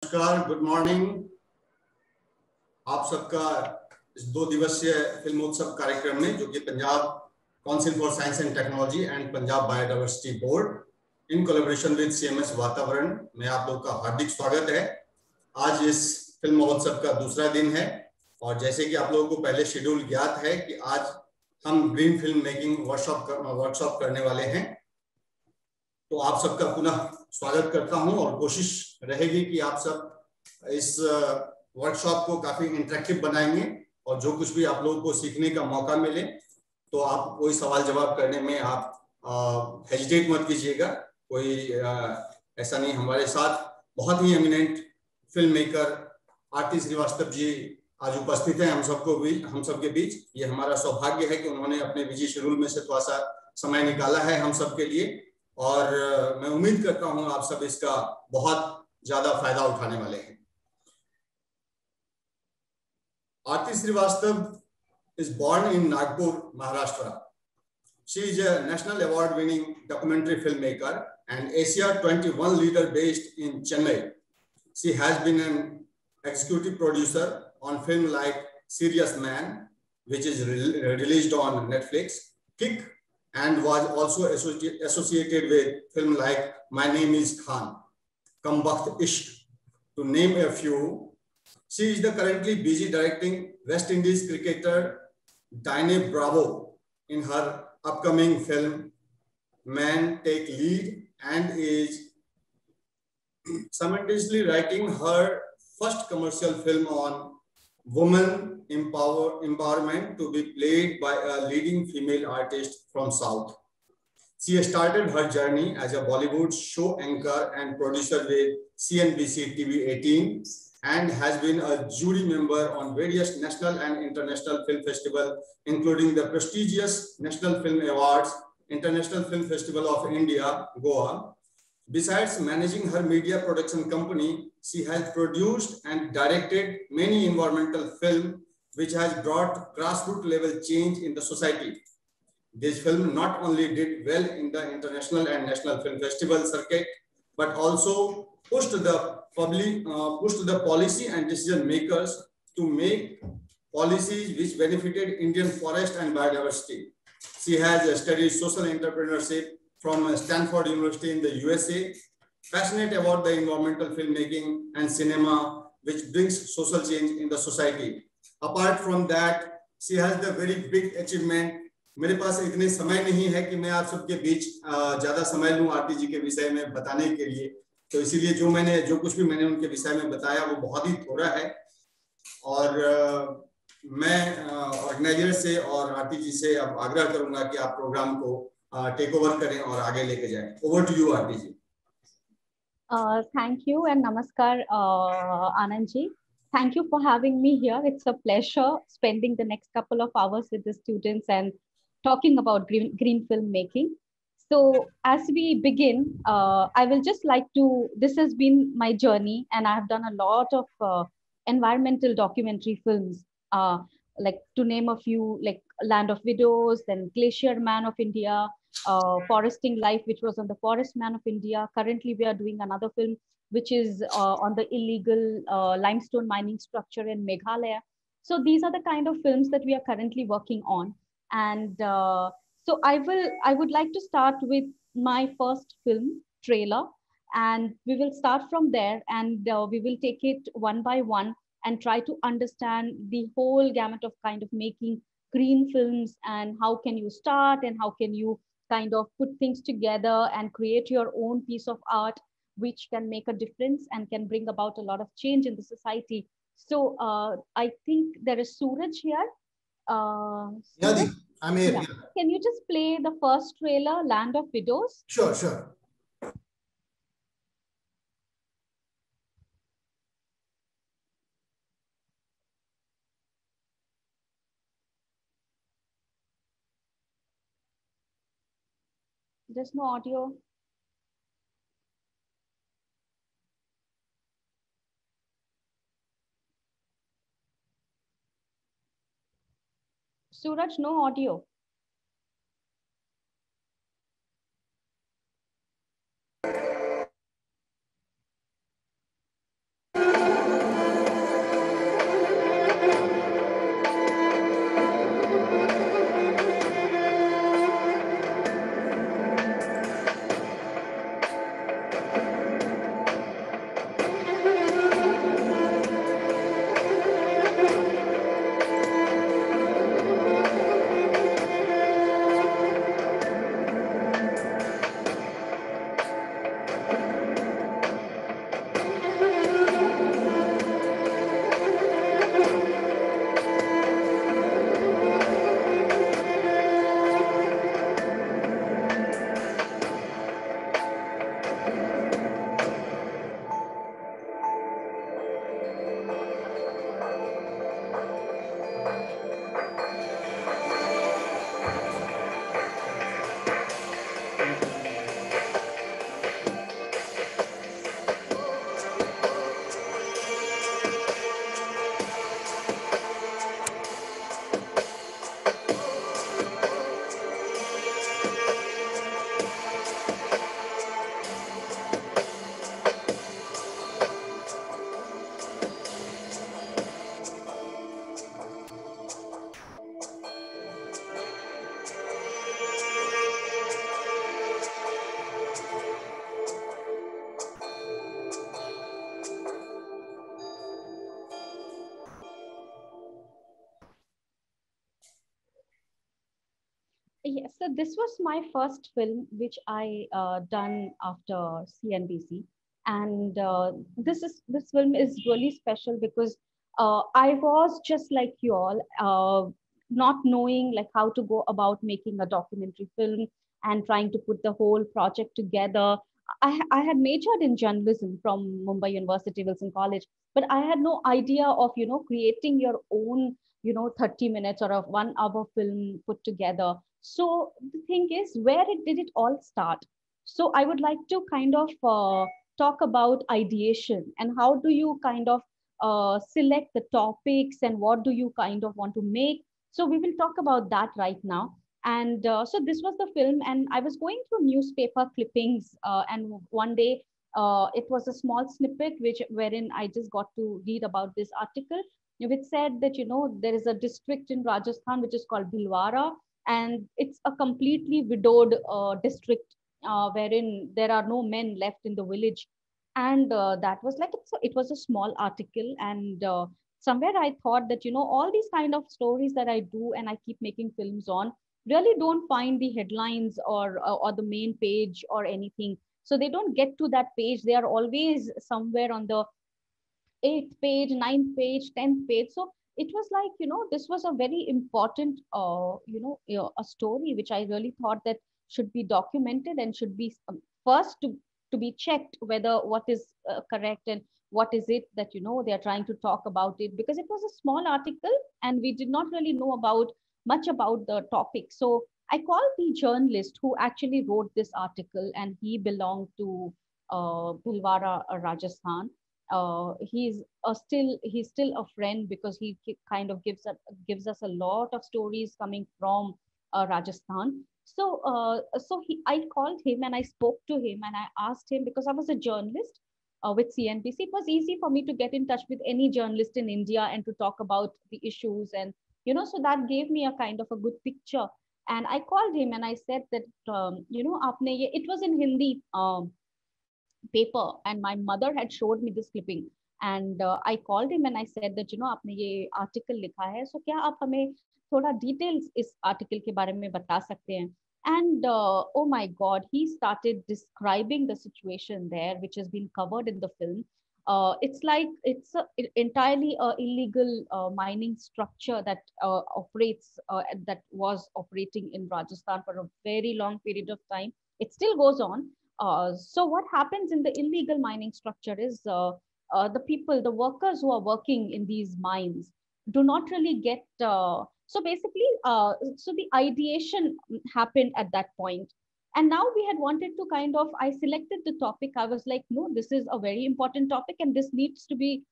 नमस्कार, good morning. आप सबका इस 2 दिवसीय फिल्मोत्सव कार्यक्रम में, जो कि Punjab council for science and technology and Punjab biodiversity board in collaboration with CMS वातावरण में आप लोग का हार्दिक स्वागत है। आज इस फिल्म महोत्सव का दूसरा दिन है और जैसे कि आप लोगों को पहले शेड्यूल ज्ञात है कि आज हम ग्रीन फिल्म मेकिंग वर्कशॉप करने वाले हैं। तो आप सबका पुनः स्वागत करता हूं और कोशिश रहेगी कि आप सब इस वर्कशॉप को काफी इंटरेक्टिव बनाएंगे और जो कुछ भी आप लोगों को सीखने का मौका मिले तो आप कोई सवाल जवाब करने में आप हेजिटेट मत कीजिएगा। कोई ऐसा नहीं। हमारे साथ बहुत ही एमिनेंट फिल्म मेकर आरती श्रीवास्तव जी आज उपस्थित हैं हम सबके बीच। ये हमारा सौभाग्य है कि उन्होंने अपने बिजी शेड्यूल में से थोड़ा सा समय निकाला है हम सबके लिए और मैं उम्मीद करता हूं आप सब इसका बहुत ज्यादा फायदा उठाने वाले हैं। आरती Srivastava is born in Nagpur, Maharashtra. She is a national award-winning documentary filmmaker and Asia 21 leader based in Chennai. She has been an executive producer on film like Serious Man, which is released on Netflix, Kick, and was also associated with film like My Name is Khan, Kam Bakht Ishq, to name a few. She is currently busy directing West Indies cricketer Diane Bravo in her upcoming film Man Take Lead and is simultaneously writing her first commercial film on women empowerment to be played by a leading female artist from South. She started her journey as a Bollywood show anchor and producer with CNBC TV 18 and has been a jury member on various national and international film festivals, including the prestigious National Film Awards, International Film Festival of India, Goa. Besides managing her media production company, she has produced and directed many environmental films, which has brought grassroots level change in the society. This film not only did well in the international and national film festival circuit, but also pushed the policy and decision makers to make policies which benefited Indian forest and biodiversity. She has studied social entrepreneurship from Stanford University in the USA, passionate about the environmental filmmaking and cinema, which brings social change in the society. Apart from that, she has the very big achievement. मेरे पास इतने समय नहीं है कि मैं आप सबके बीच ज्यादा समय लूं आरती जी के विषय में बताने के लिए, तो इसीलिए जो कुछ भी मैंने उनके विषय में बताया वो बहुत ही थोड़ा है और मैं ऑर्गेनाइजर से और आरती जी से अब आग्रह करूंगा कि आप प्रोग्राम को टेक ओवर करें और आगे लेके जाएं। Over to you Aarti ji. Thank you and namaskar, Anand ji. Thank you for having me here. It's a pleasure spending the next couple of hours with the students and talking about green filmmaking. So as we begin, I will just like to, this has been my journey and I have done a lot of environmental documentary films, like to name a few, like Land of Widows, then Glacier Man of India, Foresting Life, which was on the Forest Man of India. Currently, we are doing another film, which is on the illegal limestone mining structure in Meghalaya. So these are the kind of films that we are currently working on. And so I would like to start with my first film trailer, and we will start from there, and we will take it one by one and try to understand the whole gamut of kind of making green films and how can you start and how can you kind of put things together and create your own piece of art which can make a difference and can bring about a lot of change in the society. So I think there is Suraj here. Suraj? I'm here. Yeah. Can you just play the first trailer, Land of Widows? Sure, sure. There's no audio. Suraj, no audio. Yes, so this was my first film which I done after CNBC, and this film is really special because I was just like you all, not knowing like how to go about making a documentary film and trying to put the whole project together. I had majored in journalism from Mumbai University Wilson College, but I had no idea of creating your own 30 minutes or a 1 hour film put together. So the thing is, did it all start? So I would like to kind of talk about ideation and how do you kind of select the topics and what do you kind of want to make. So we will talk about that right now. And so this was the film, and I was going through newspaper clippings, and one day it was a small snippet which wherein I just got to read about this article, which said that there is a district in Rajasthan which is called Bhilwara, and it's a completely widowed district wherein there are no men left in the village. And that was like it was a small article, and somewhere I thought that all these kind of stories that I do and I keep making films on really don't find the headlines or the main page or anything. So they don't get to that page. They are always somewhere on the eighth page, ninth page, 10th page. So it was like, this was a very important, a story which I really thought that should be documented and should be first to be checked whether what is correct and what is it that, they are trying to talk about it, because it was a small article and we did not really know about much about the topic. So I called the journalist who actually wrote this article, and he belonged to Bhilwara, Rajasthan. He's still a friend because kind of gives us a lot of stories coming from Rajasthan. So I called him and I spoke to him and I asked him, because I was a journalist with CNBC. It was easy for me to get in touch with any journalist in India and to talk about the issues, and so that gave me a kind of a good picture. And I called him and I said that it was in Hindi. Paper, and my mother had showed me this clipping, and I called him and I said that आपने ये article लिखा है, so क्या आप हमें थोड़ा details इस article के बारे में बता सकते हैं? And oh my god, he started describing the situation there which has been covered in the film. It's like entirely a illegal mining structure that that was operating in Rajasthan for a very long period of time. It still goes on. So what happens in the illegal mining structure is the people, the workers who are working in these mines do not really get. So basically, so the ideation happened at that point. And now we had wanted to kind of, I selected the topic. I was like, no, this is a very important topic and this needs to be,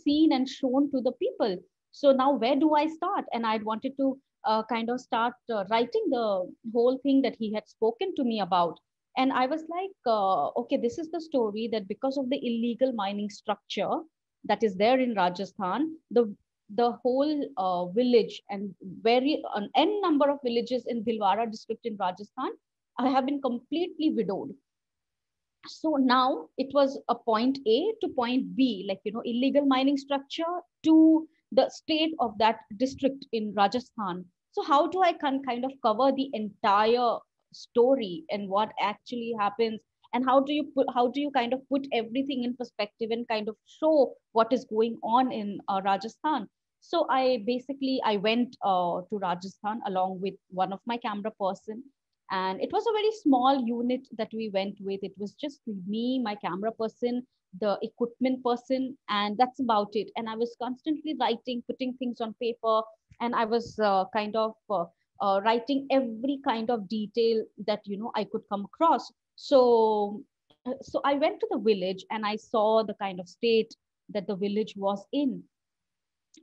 seen and shown to the people. So now where do I start? And I'd wanted to kind of start writing the whole thing that he had spoken to me about. And I was like, okay, this is the story that because of the illegal mining structure that is there in Rajasthan, the whole village and an n number of villages in Bhilwara district in Rajasthan have been completely widowed. So now it was a point A to point B, like, illegal mining structure to the state of that district in Rajasthan. So how do I kind of cover the entire story and what actually happens, and how do you kind of put everything in perspective and kind of show what is going on in Rajasthan? So I went to Rajasthan along with one of my camera person, and it was a very small unit that we went with. It was just me, my camera person, the equipment person, and that's about it. And I was constantly writing, putting things on paper, and I was kind of writing every kind of detail that I could come across. So I went to the village and I saw the kind of state that the village was in,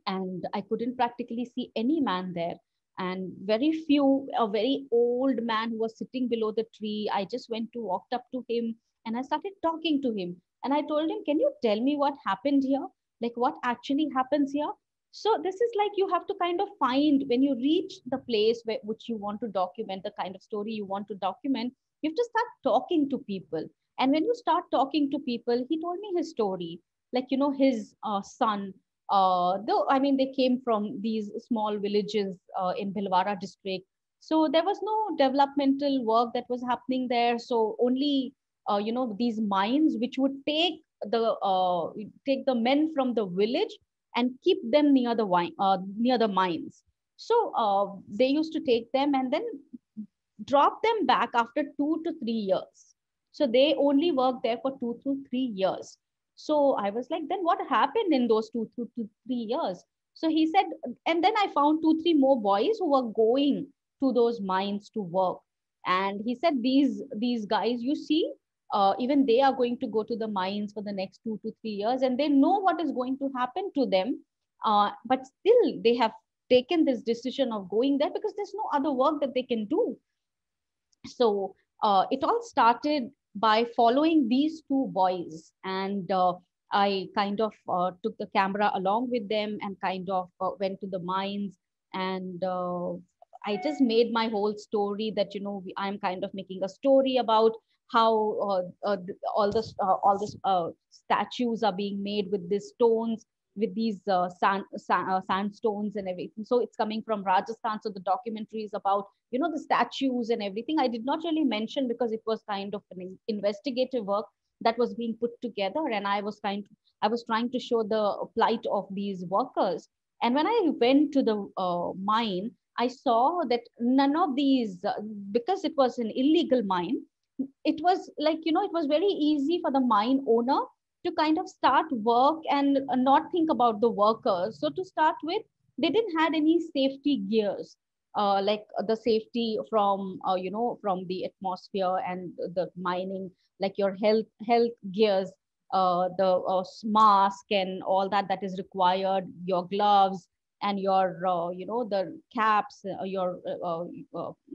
and I couldn't practically see any man there. And a very old man who was sitting below the tree. I just walked up to him and I started talking to him. And I told him, can you tell me what happened here? Like what actually happens here? So this is like you have to kind of find when you reach the place which you want to document, the kind of story you want to document, you have to start talking to people. And when you start talking to people, he told me his story, like, his son, though I mean they came from these small villages in Bhilwara district. So there was no developmental work that was happening there. So only, these mines which would take the men from the village and keep them near the mines. So they used to take them and then drop them back after 2 to 3 years. So they only worked there for 2 to 3 years. So I was like, then what happened in those 2 to 3 years? So he said, and then I found 2, 3 more boys who were going to those mines to work. And he said, these guys, you see, even they are going to go to the mines for the next 2 to 3 years, and they know what is going to happen to them. But still, they have taken this decision of going there because there's no other work that they can do. So it all started by following these two boys, and I kind of took the camera along with them and kind of went to the mines, and I just made my whole story that, I'm kind of making a story about how all this statues are being made with these stones, with these sandstones and everything. So it's coming from Rajasthan. So the documentary is about, the statues and everything. I did not really mention because it was kind of an investigative work that was being put together, and I was trying to show the plight of these workers. And when I went to the mine, I saw that none of these, because it was an illegal mine, it was like, it was very easy for the mine owner to kind of start work and not think about the workers. So to start with, they didn't had any safety gears, like the safety from, from the atmosphere and the mining, like your health gears, the mask and all that is required, your gloves and your, the caps, your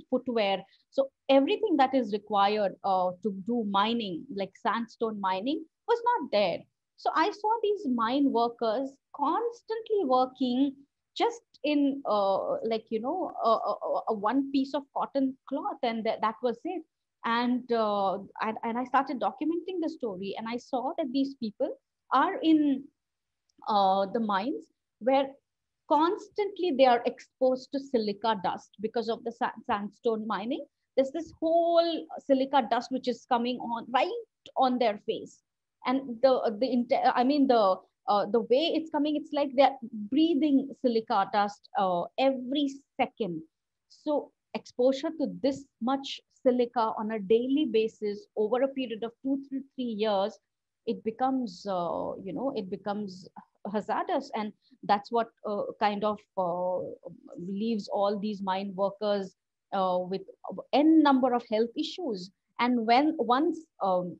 footwear. So everything that is required to do mining, like sandstone mining, was not there. So I saw these mine workers constantly working just in one piece of cotton cloth, and that was it. And I started documenting the story, and I saw that these people are in the mines where constantly they are exposed to silica dust because of the sandstone mining. There's this whole silica dust which is coming on right on their face, and the way it's coming, it's like they're breathing silica dust every second. So exposure to this much silica on a daily basis over a period of 2 to 3 years, it becomes hazardous. And that's what kind of leaves all these mine workers with n number of health issues. And when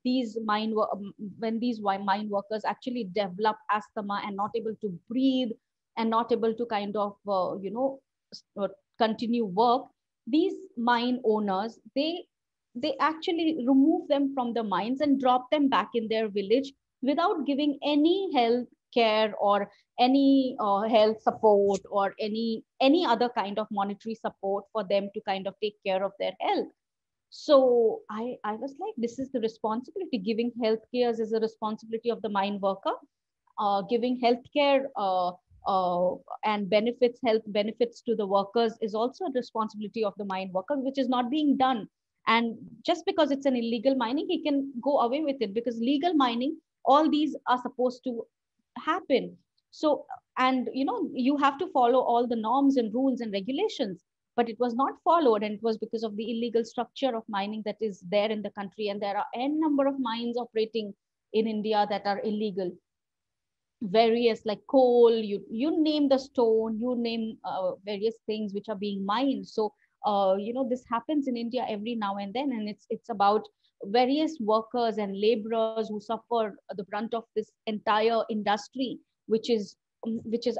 these mine workers actually develop asthma and not able to breathe and not able to kind of continue work, these mine owners, they actually remove them from the mines and drop them back in their village without giving any health care or any health support or any other kind of monetary support for them to kind of take care of their health. So I was like, this is the responsibility. Giving health care is a responsibility of the mine worker. Giving healthcare and health benefits to the workers is also a responsibility of the mine worker, which is not being done. And just because it's an illegal mining, he can go away with it, because legal mining, all these are supposed to happen. So, and you have to follow all the norms and rules and regulations, but it was not followed, and it was because of the illegal structure of mining that is there in the country. And there are n number of mines operating in India that are illegal, various like coal, you name the stone, you name various things which are being mined. So this happens in India every now and then, and it's about various workers and laborers who suffer the brunt of this entire industry, which is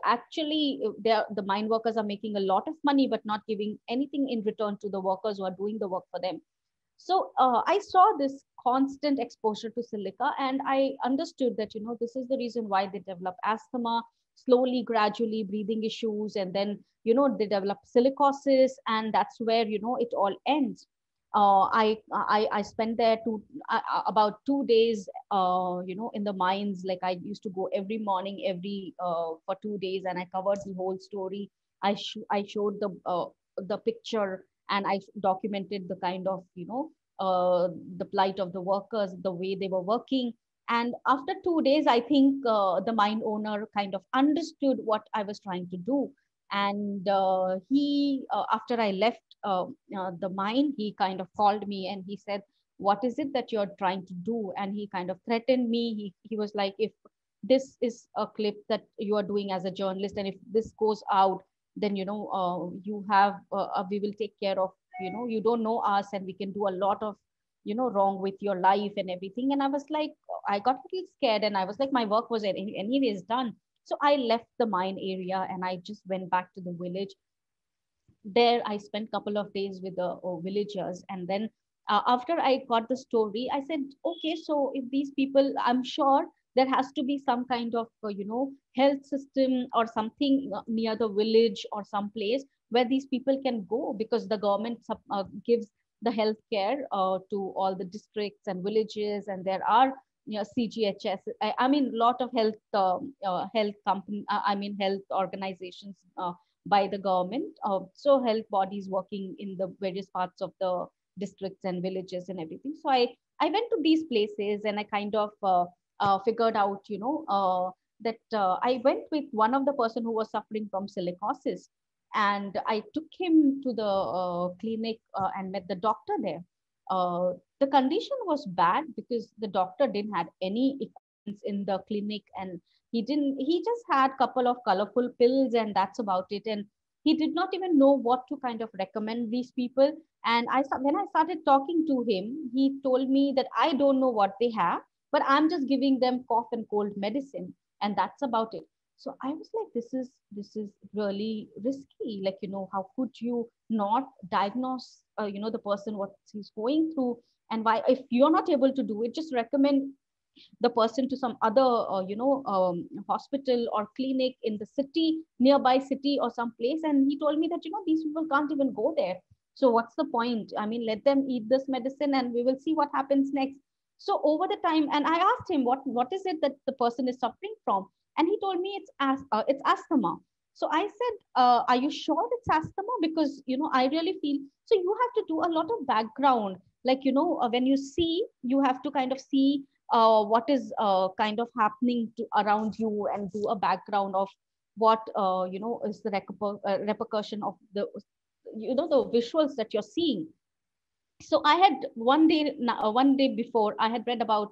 actually the mine workers are making a lot of money but not giving anything in return to the workers who are doing the work for them. So I saw this constant exposure to silica, and I understood that, this is the reason why they develop asthma, slowly, gradually breathing issues, and then, they develop silicosis, and that's where, it all ends. I spent there about 2 days, in the mines. Like I used to go every morning, for 2 days, and I covered the whole story. I showed the picture and I documented the kind of, the plight of the workers, the way they were working. And after 2 days, I think the mine owner kind of understood what I was trying to do. And after I left the mine, he kind of called me and he said, "What is it that you're trying to do?" And he kind of threatened me. He was like, "If this is a clip that you are doing as a journalist, and if this goes out, then we will take care of, you don't know us, and we can do a lot of, wrong with your life and everything." And I was like, I got a little scared, and I was like, my work was anyways done. So I left the mine area and I just went back to the village. There I spent a couple of days with the villagers, and then after I got the story, I said, okay, so if these people, I'm sure there has to be some kind of health system or something near the village or some place where these people can go, because the government gives the health care to all the districts and villages, and there are CGHS. I mean, lot of health company. I mean, health organizations by the government. So health bodies working in the various parts of the districts and villages and everything. So I went to these places and I kind of figured out, that I went with one of the person who was suffering from silicosis, and I took him to the clinic and met the doctor there. The condition was bad because the doctor didn't have any equipment in the clinic, and he just had couple of colorful pills and that's about it. And he did not even know what to kind of recommend these people. And when I started talking to him, he told me that I don't know what they have, but I'm just giving them cough and cold medicine, and that's about it. So I was like, this is really risky. Like, how could you not diagnose the person what he's going through? And why, if you're not able to do it, just recommend the person to some other hospital or clinic in the city, nearby city or some place. And he told me that these people can't even go there, so what's the point? I mean, let them eat this medicine and we will see what happens next. So over the time, and I asked him, what is it that the person is suffering from? And he told me it's asthma. So I said, are you sure it's asthma? Because I really feel, so you have to do a lot of background, like when you see, you have to kind of see what is kind of happening to around you, and do a background of what is the repercussion of the the visuals that you're seeing. So I had one day before, I had read about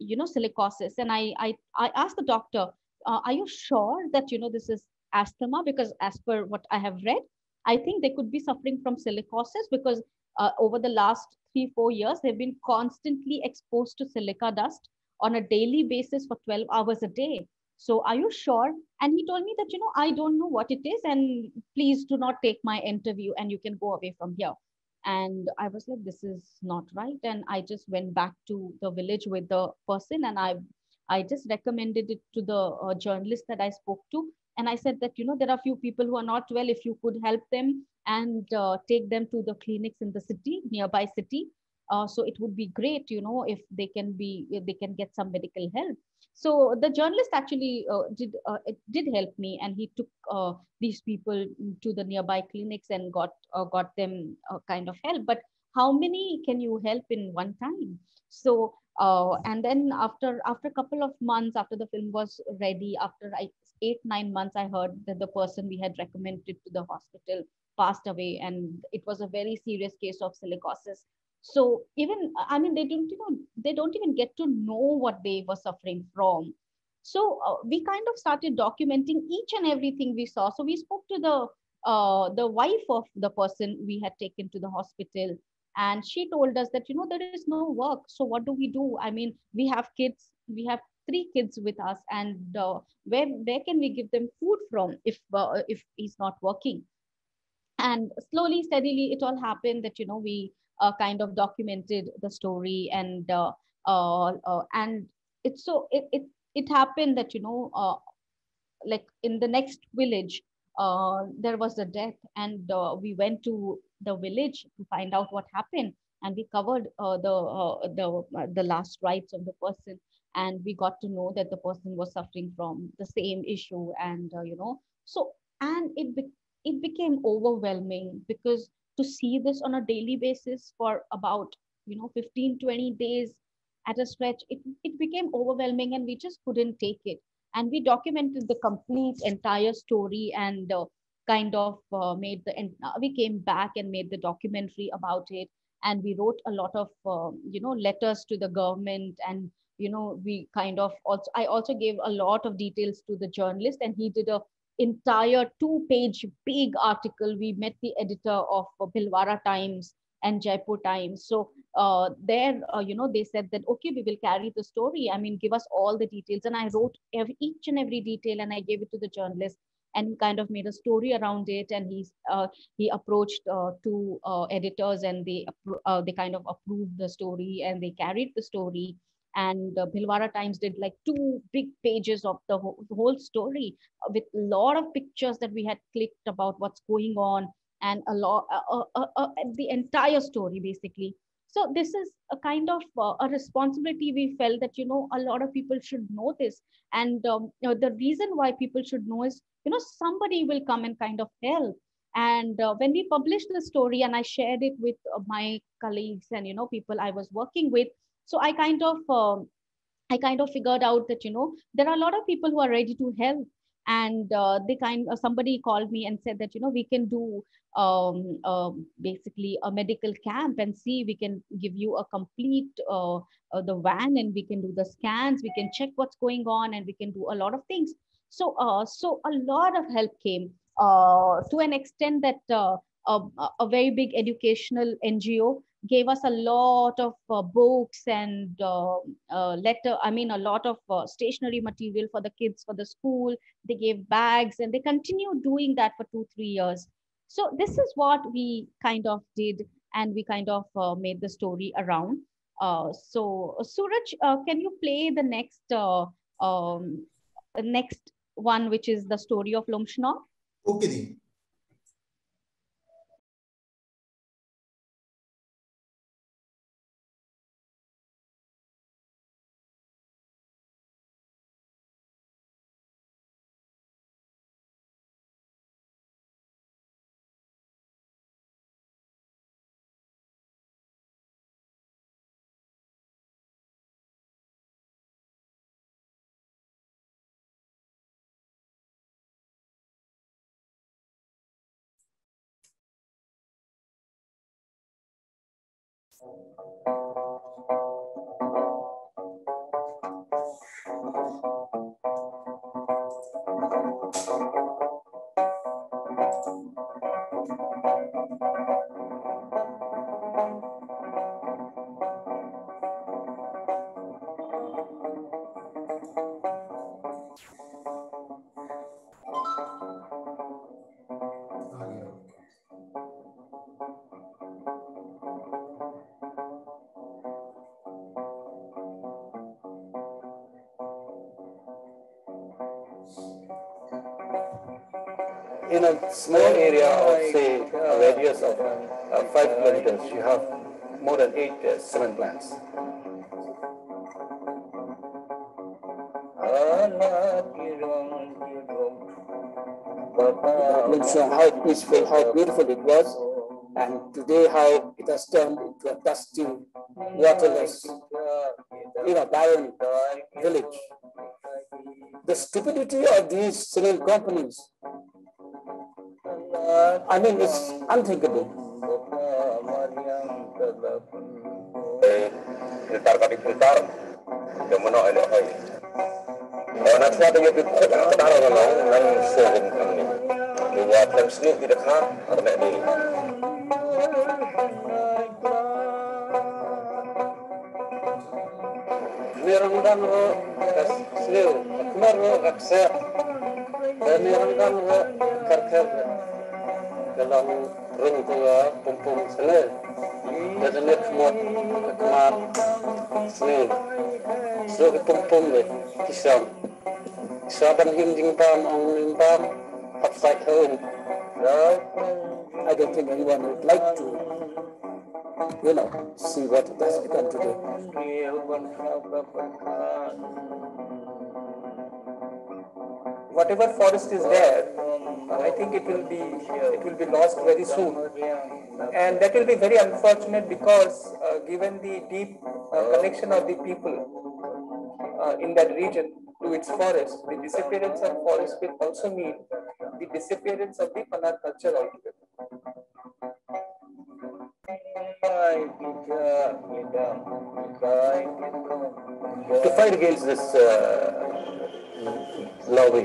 silicosis, and I asked the doctor, are you sure that this is asthma? Because as per what I have read, I think they could be suffering from silicosis, because over the last 3-4 years they've been constantly exposed to silica dust on a daily basis for 12 hours a day. So are you sure? And he told me that I don't know what it is, and please do not take my interview, and you can go away from here. And I was like, this is not right. And I just went back to the village with the person, and I just recommended it to the journalist that I spoke to. And I said that there are few people who are not well, if you could help them and take them to the clinics in the city, nearby city. So it would be great, if they can get some medical help. So the journalist actually did help me, and he took these people to the nearby clinics and got them kind of help. But how many can you help in one time? So and then after a couple of months, after the film was ready, after 8-9 months, I heard that the person we had recommended to the hospital passed away, and it was a very serious case of silicosis. So even, I mean, they don't even get to know what they were suffering from. So we kind of started documenting each and everything we saw. So we spoke to the wife of the person we had taken to the hospital, and she told us that there is no work. So what do we do? I mean, we have kids, we have 3 kids with us, and where can we give them food from if he's not working? And slowly, steadily, it all happened that we kind of documented the story. And it happened that like in the next village, there was a death, and we went to the village to find out what happened, and we covered the last rites of the person, and we got to know that the person was suffering from the same issue. And so, and it became overwhelming, because to see this on a daily basis for about 15-20 days at a stretch, it became overwhelming, and we just couldn't take it. And we documented the complete entire story, and kind of we came back and made the documentary about it. And we wrote a lot of letters to the government. And we kind of also, I also gave a lot of details to the journalist, and he did a entire 2-page big article. We met the editor of Bhilwara Times and Jaipur Times. So they said that, okay, we will carry the story. I mean, give us all the details. And I wrote each and every detail, and I gave it to the journalist, and he kind of made a story around it. And he approached two editors, and they kind of approved the story, and they carried the story. And Bhilwara Times did like 2 big pages of the whole story, with a lot of pictures that we had clicked about what's going on, and a lot the entire story basically. So this is a kind of a responsibility we felt, that a lot of people should know this. And the reason why people should know is, somebody will come and kind of help. And when we published the story, and I shared it with my colleagues and people I was working with, so I kind of figured out that there are a lot of people who are ready to help. And somebody called me and said that we can do basically a medical camp, and see, we can give you a complete the van, and we can do the scans, we can check what's going on, and we can do a lot of things. So a lot of help came, to an extent that a very big educational NGO gave us a lot of books and a lot of stationery material for the kids for the school. They gave bags, and they continued doing that for 2-3 years. So this is what we kind of did, and we kind of made the story around. So Suraj, can you play the next one, which is the story of Lumshno? Okay, Dee. In a small area of, say, a radius of 5 kilometers, you have more than 8 cement plants. Lumshno, how peaceful, how beautiful it was, and today how it has turned into a dusty, waterless, barren village. The stupidity of these cement companies, it's unthinkable. Dalam ring tua pumpung sene, dan ini semua kemar sene, so pumpung le, kisah ban him pam ang pam upside home. I don't think anyone would like to, see what it has become today. whatever forest is there, I think it will be lost very soon, and that will be very unfortunate because given the deep connection of the people in that region to its forest, the disappearance of forest will also mean the disappearance of the Panar culture altogether. To fight against this lobby,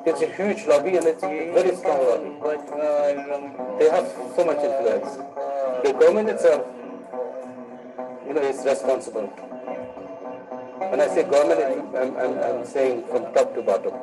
it's a huge lobby and it's a very strong lobby. They have so much influence. The government itself, is responsible. When I say government, I'm saying from top to bottom.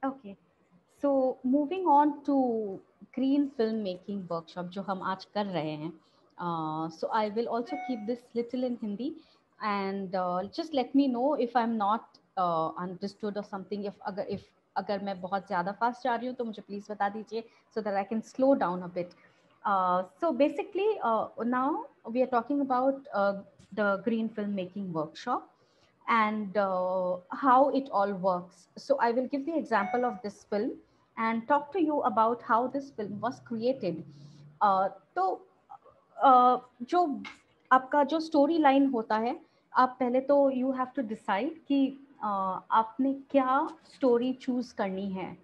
Okay, so moving on to green filmmaking workshop जो हम आज कर रहे हैं, so I will also keep this little in Hindi, and just let me know if I'm not understood or something. if अगर मैं बहुत ज़्यादा fast जा रही हूँ तो मुझे please बता दीजिए so that I can slow down a bit. So basically now we are talking about the green filmmaking workshop and how it all works. So I will give the example of this film and talk to you about how this film was created. तो जो आपका जो story line होता है, आप पहले तो you have to decide कि आपने क्या स्टोरी चूज करनी है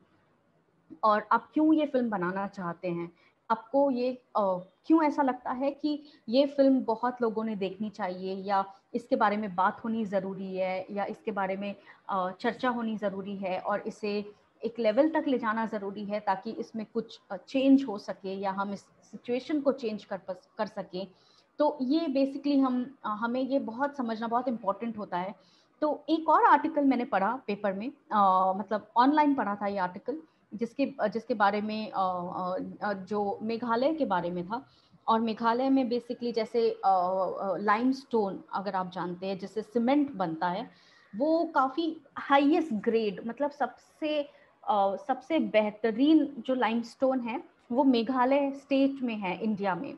और आप क्यों ये फिल्म बनाना चाहते हैं. आपको ये क्यों ऐसा लगता है कि ये फिल्म बहुत लोगों ने देखनी चाहिए, या इसके बारे में बात होनी ज़रूरी है, या इसके बारे में चर्चा होनी ज़रूरी है और इसे एक लेवल तक ले जाना ज़रूरी है ताकि इसमें कुछ चेंज हो सके या हम इस सिचुएशन को चेंज कर सकें. तो ये बेसिकली हमें ये बहुत समझना बहुत इम्पोर्टेंट होता है. तो एक और आर्टिकल मैंने पढ़ा पेपर में, मतलब ऑनलाइन पढ़ा था ये आर्टिकल, जिसके बारे में जो मेघालय के बारे में था. और मेघालय में बेसिकली जैसे लाइमस्टोन अगर आप जानते हैं जिससे सीमेंट बनता है, वो काफ़ी हाईएस्ट ग्रेड, मतलब सबसे बेहतरीन जो लाइमस्टोन है वो मेघालय स्टेट में है इंडिया में.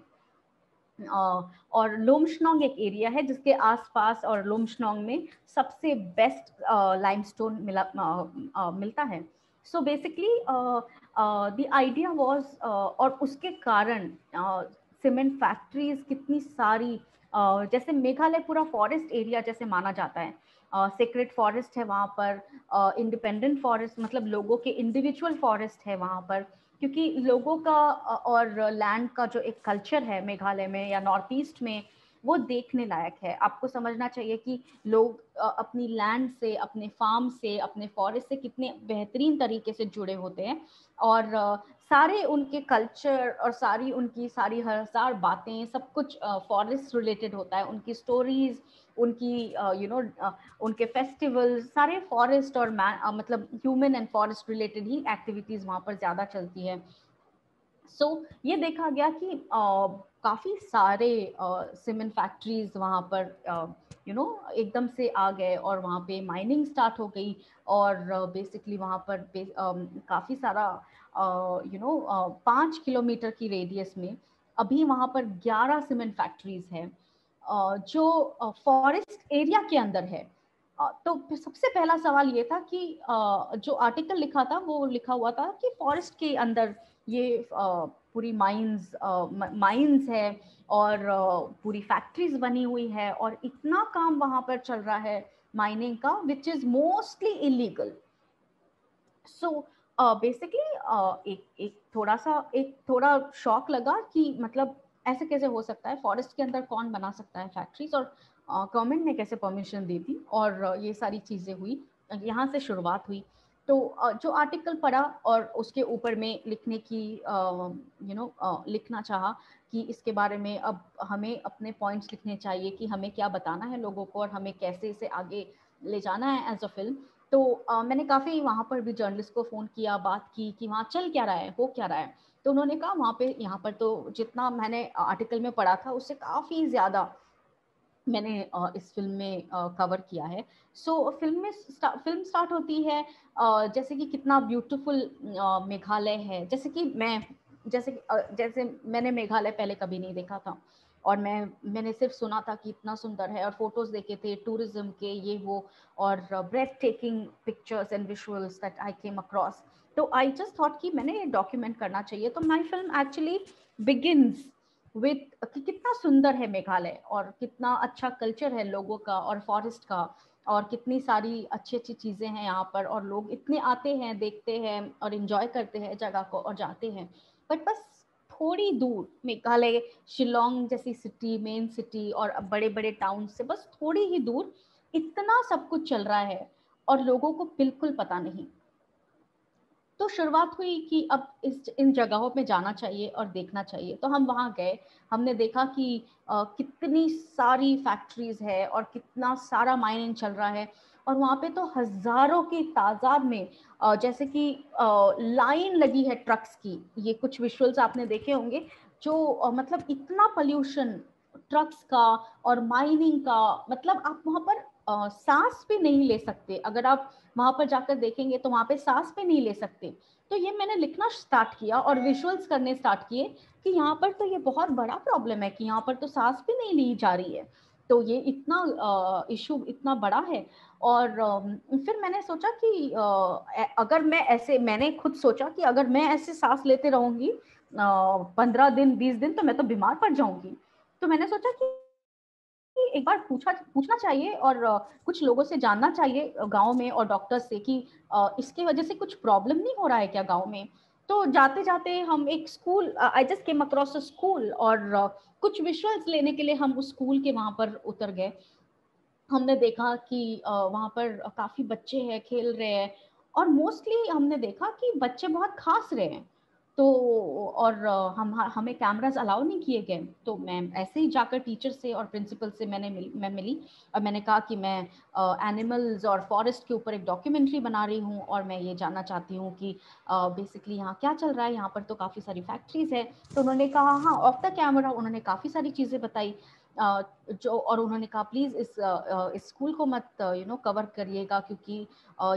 और लोमशनोंग एक एरिया है जिसके आसपास और लोमशनोंग में सबसे बेस्ट लाइमस्टोन मिलता है. So basically the idea was, और उसके कारण सीमेंट फैक्ट्रीज कितनी सारी, जैसे मेघालय पूरा फॉरेस्ट एरिया जैसे माना जाता है, सेक्रेट फॉरेस्ट है वहाँ पर, इंडिपेंडेंट फॉरेस्ट मतलब लोगों के इंडिविजुअल फॉरेस्ट है वहाँ पर, क्योंकि लोगों का और लैंड का जो एक कल्चर है मेघालय में या नॉर्थ ईस्ट में वो देखने लायक है. आपको समझना चाहिए कि लोग अपनी लैंड से, अपने फार्म से, अपने फॉरेस्ट से कितने बेहतरीन तरीके से जुड़े होते हैं, और सारे उनके कल्चर और सारी हज़ार बातें सब कुछ फॉरेस्ट रिलेटेड होता है. उनकी स्टोरीज, उनकी उनके फेस्टिवल सारे फॉरेस्ट और मतलब human and forest related he activities वहाँ पर ज़्यादा चलती है. सो ये देखा गया कि काफ़ी सारे सीमेंट फैक्ट्रीज वहाँ पर एकदम से आ गए और वहाँ पे माइनिंग स्टार्ट हो गई, और बेसिकली वहाँ पर काफ़ी सारा 5 किलोमीटर की रेडियस में अभी वहाँ पर 11 सीमेंट फैक्ट्रीज हैं जो फॉरेस्ट एरिया के अंदर है. तो सबसे पहला सवाल ये था कि जो आर्टिकल लिखा था वो लिखा हुआ था कि फॉरेस्ट के अंदर ये पूरी माइंस है और पूरी फैक्ट्रीज बनी हुई है और इतना काम वहाँ पर चल रहा है माइनिंग का, which is mostly illegal. So basically एक थोड़ा शॉक लगा कि मतलब ऐसे कैसे हो सकता है, फॉरेस्ट के अंदर कौन बना सकता है फैक्ट्रीज, और गवर्नमेंट ने कैसे परमिशन दी थी, और ये सारी चीज़ें हुई, यहाँ से शुरुआत हुई. तो जो आर्टिकल पढ़ा और उसके ऊपर में लिखने की लिखना चाहा कि इसके बारे में अब हमें अपने पॉइंट्स लिखने चाहिए कि हमें क्या बताना है लोगों को और हमें कैसे इसे आगे ले जाना है एज अ फिल्म। तो मैंने काफ़ी वहाँ पर भी जर्नलिस्ट को फ़ोन किया, बात की कि वहाँ चल क्या रहा है, हो क्या रहा है। तो उन्होंने कहा वहाँ पे यहाँ पर तो जितना मैंने आर्टिकल में पढ़ा था उससे काफ़ी ज़्यादा मैंने इस फिल्म में कवर किया है। सो फिल्म स्टार्ट होती है जैसे कि कितना ब्यूटीफुल मेघालय है। जैसे मैंने मेघालय पहले कभी नहीं देखा था और मैंने सिर्फ सुना था कि इतना सुंदर है और फोटोज देखे थे टूरिज्म के ये वो और breathtaking pictures and visuals that I came across. तो आई जस्ट थॉट कि मैंने डॉक्यूमेंट करना चाहिए। तो my film actually begins with कि कितना सुंदर है मेघालय और कितना अच्छा कल्चर है लोगों का और फॉरेस्ट का और कितनी सारी अच्छी अच्छी चीज़ें हैं यहाँ पर और लोग इतने आते हैं, देखते हैं और इन्जॉय करते हैं जगह को और जाते हैं। बट बस थोड़ी दूर मेघालय शिलोंग जैसी सिटी, मेन सिटी और बड़े बड़े टाउन से बस थोड़ी ही दूर इतना सब कुछ चल रहा है और लोगों को बिल्कुल पता नहीं। तो शुरुआत हुई कि अब इन जगहों में जाना चाहिए और देखना चाहिए। तो हम वहाँ गए, हमने देखा कि कितनी सारी फैक्ट्रीज है और कितना सारा माइनिंग चल रहा है और वहाँ पे तो हजारों की तादाद में जैसे कि लाइन लगी है ट्रक्स की। ये कुछ विजुअल्स आपने देखे होंगे जो मतलब इतना पोल्यूशन ट्रक्स का और माइनिंग का, मतलब आप वहाँ पर सांस भी नहीं ले सकते। अगर आप वहां पर जाकर देखेंगे तो वहां पे सांस भी नहीं ले सकते। तो ये मैंने लिखना स्टार्ट किया और विजुअल्स करने स्टार्ट किए कि यहाँ पर तो ये बहुत बड़ा प्रॉब्लम है कि यहाँ पर तो सांस भी नहीं ली जा रही है। तो ये इतना इशू इतना बड़ा है। और फिर मैंने सोचा कि अगर मैं ऐसे, मैंने खुद सोचा कि अगर मैं ऐसे सांस लेते रहूंगी 15 दिन 20 दिन तो मैं तो बीमार पड़ जाऊंगी। तो मैंने सोचा कि एक बार पूछना चाहिए और कुछ लोगों से जानना चाहिए गांव में और डॉक्टर्स से कि इसके वजह से कुछ प्रॉब्लम नहीं हो रहा है क्या गांव में। तो जाते जाते हम एक school, I just came across a school और कुछ विजुअल्स लेने के लिए हम उस स्कूल के वहां पर उतर गए। हमने देखा कि वहां पर काफी बच्चे हैं, खेल रहे हैं और मोस्टली हमने देखा कि बच्चे बहुत खास रहे हैं। तो और हमें कैमरास अलाउ नहीं किए गए। तो मैं ऐसे ही जाकर टीचर से और प्रिंसिपल से मैं मिली और मैंने कहा कि मैं एनिमल्स और फॉरेस्ट के ऊपर एक डॉक्यूमेंट्री बना रही हूँ और मैं ये जानना चाहती हूँ कि बेसिकली यहाँ क्या चल रहा है, यहाँ पर तो काफ़ी सारी फैक्ट्रीज है। तो उन्होंने कहा हाँ, ऑफ द कैमरा उन्होंने काफ़ी सारी चीज़ें बताई जो, और उन्होंने कहा प्लीज़ इस स्कूल को मत कवर करिएगा क्योंकि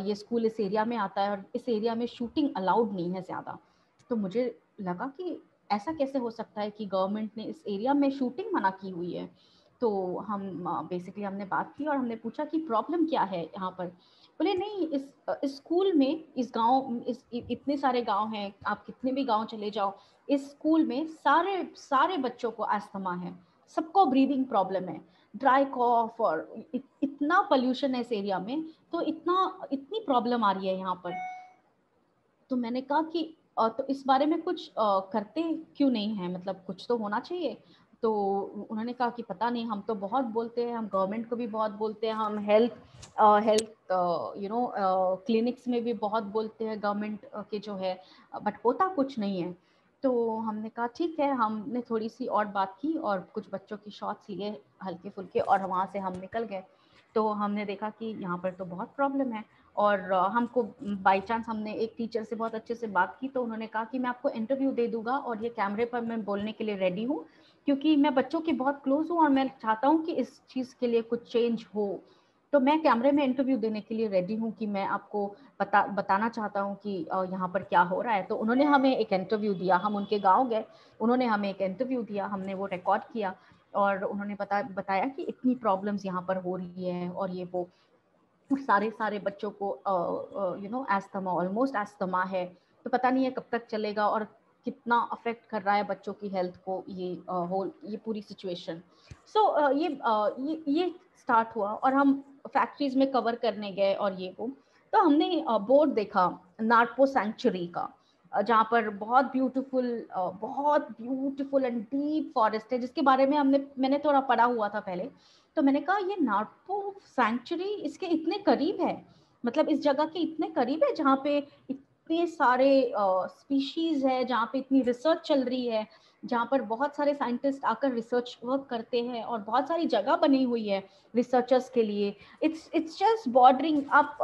ये स्कूल इस एरिया में आता है और इस एरिया में शूटिंग अलाउड नहीं है ज़्यादा। तो मुझे लगा कि ऐसा कैसे हो सकता है कि गवर्नमेंट ने इस एरिया में शूटिंग मना की हुई है। तो हम बेसिकली हमने बात की और हमने पूछा कि प्रॉब्लम क्या है यहाँ पर। बोले नहीं, इस स्कूल में, इस गांव, इतने सारे गांव हैं, आप कितने भी गांव चले जाओ, इस स्कूल में सारे सारे बच्चों को अस्थमा है, सबको ब्रीदिंग प्रॉब्लम है, ड्राई कॉफ और इतना पोल्यूशन है इस एरिया में, तो इतनी प्रॉब्लम आ रही है यहाँ पर। तो मैंने कहा कि तो इस बारे में कुछ करते क्यों नहीं है, मतलब कुछ तो होना चाहिए। तो उन्होंने कहा कि पता नहीं, हम तो बहुत बोलते हैं, हम गवर्नमेंट को भी बहुत बोलते हैं, हम हेल्थ क्लिनिक्स में भी बहुत बोलते हैं गवर्नमेंट के जो है, बट होता कुछ नहीं है। तो हमने कहा ठीक है, हमने थोड़ी सी और बात की और कुछ बच्चों की शॉट्स लिए हल्के फुल्के और वहाँ से हम निकल गए। तो हमने देखा कि यहाँ पर तो बहुत प्रॉब्लम है और हमको बाई चांस हमने एक टीचर से बहुत अच्छे से बात की। तो उन्होंने कहा कि मैं आपको इंटरव्यू दे दूंगा और ये कैमरे पर मैं बोलने के लिए रेडी हूँ क्योंकि मैं बच्चों की बहुत क्लोज हूँ और मैं चाहता हूँ कि इस चीज़ के लिए कुछ चेंज हो। तो मैं कैमरे में इंटरव्यू देने के लिए रेडी हूँ कि मैं आपको बताना चाहता हूँ कि यहाँ पर क्या हो रहा है। तो उन्होंने हमें एक इंटरव्यू दिया, हम उनके गाँव गए, उन्होंने हमें एक इंटरव्यू दिया, हमने वो रिकॉर्ड किया और उन्होंने बताया कि इतनी प्रॉब्लम्स यहाँ पर हो रही है और ये वो सारे बच्चों को एस्थमा, ऑलमोस्ट एस्थमा है। तो पता नहीं है कब तक चलेगा और कितना अफेक्ट कर रहा है बच्चों की हेल्थ को ये पूरी सिचुएशन। सो ये स्टार्ट हुआ और हम फैक्ट्रीज में कवर करने गए और ये वो। तो हमने बोर्ड देखा नार्पो सेंचुरी का, जहाँ पर बहुत ब्यूटीफुल एंड डीप फॉरेस्ट है जिसके बारे में मैंने थोड़ा पढ़ा हुआ था पहले। तो मैंने कहा ये नार्पो सेंचुरी इसके इतने करीब है मतलब इस जगह के इतने करीब है जहाँ पे इतने सारे स्पीशीज है, जहाँ पे इतनी रिसर्च चल रही है, जहाँ पर बहुत सारे साइंटिस्ट आकर रिसर्च वर्क करते हैं और बहुत सारी जगह बनी हुई है रिसर्चर्स के लिए। इट्स जस्ट बॉर्डरिंग, आप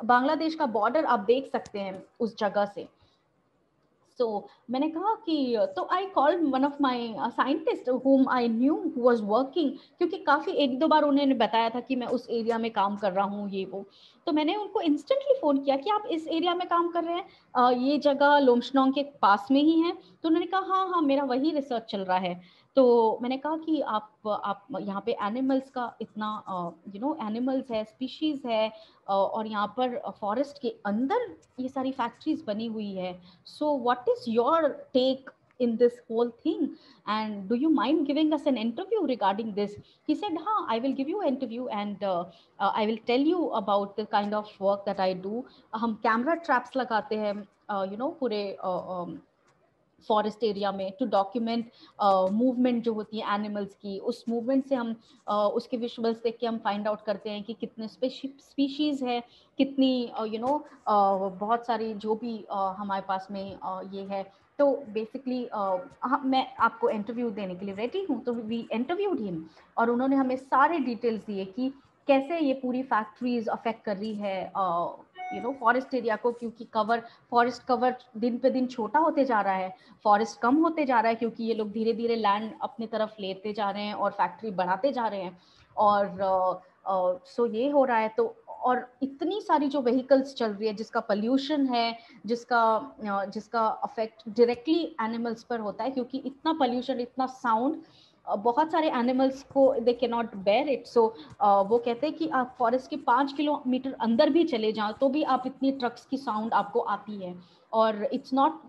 बांग्लादेश का बॉर्डर आप देख सकते हैं उस जगह से। So मैंने कहा कि तो I call one of my scientist whom I knew who was working, क्योंकि काफ़ी एक दो बार उन्होंने बताया था कि मैं उस एरिया में काम कर रहा हूँ ये वो। तो मैंने उनको इंस्टेंटली फ़ोन किया कि आप इस एरिया में काम कर रहे हैं, ये जगह लोमशनोंग के पास में ही है। तो उन्होंने कहा हाँ हाँ मेरा वही रिसर्च चल रहा है। तो मैंने कहा कि आप यहाँ पे एनिमल्स का इतना एनिमल्स है, स्पीशीज़ है, और यहाँ पर फॉरेस्ट के अंदर ये सारी फैक्ट्रीज बनी हुई है। So what is your take in this whole thing, and do you mind giving us an interview regarding this? He said, I will give you an interview, and I will tell you about the kind of work that I do. हम camera traps लगाते हैं पूरे forest area में, to document movement जो होती है animals की। उस मूवमेंट से हम उसके विजुअल्स देख के हम फाइंड आउट करते हैं कि कितने स्पीशीज़ है, कितनी बहुत सारी जो भी हमारे पास में ये है। तो बेसिकली मैं आपको इंटरव्यू देने के लिए रेडी हूँ। तो वी इंटरव्यूड हिम, और उन्होंने हमें सारे डिटेल्स दिए कि कैसे ये पूरी फैक्ट्रीज अफेक्ट कर रही है फॉरेस्ट एरिया को, क्योंकि फॉरेस्ट कवर दिन पे दिन छोटा होते जा रहा है, फॉरेस्ट कम होते जा रहा है, क्योंकि ये लोग धीरे धीरे लैंड अपनी तरफ लेते जा रहे हैं और फैक्ट्री बढ़ाते जा रहे हैं। और सो ये हो रहा है। तो और इतनी सारी जो व्हीकल्स चल रही है, जिसका पोल्यूशन है, जिसका अफेक्ट डायरेक्टली एनिमल्स पर होता है, क्योंकि इतना पोल्यूशन, इतना साउंड, बहुत सारे एनिमल्स को they can not bear it. So वो कहते हैं कि आप फॉरेस्ट के 5 किलोमीटर अंदर भी चले जाओ तो भी आप इतनी ट्रक्स की साउंड आपको आती है, और it's not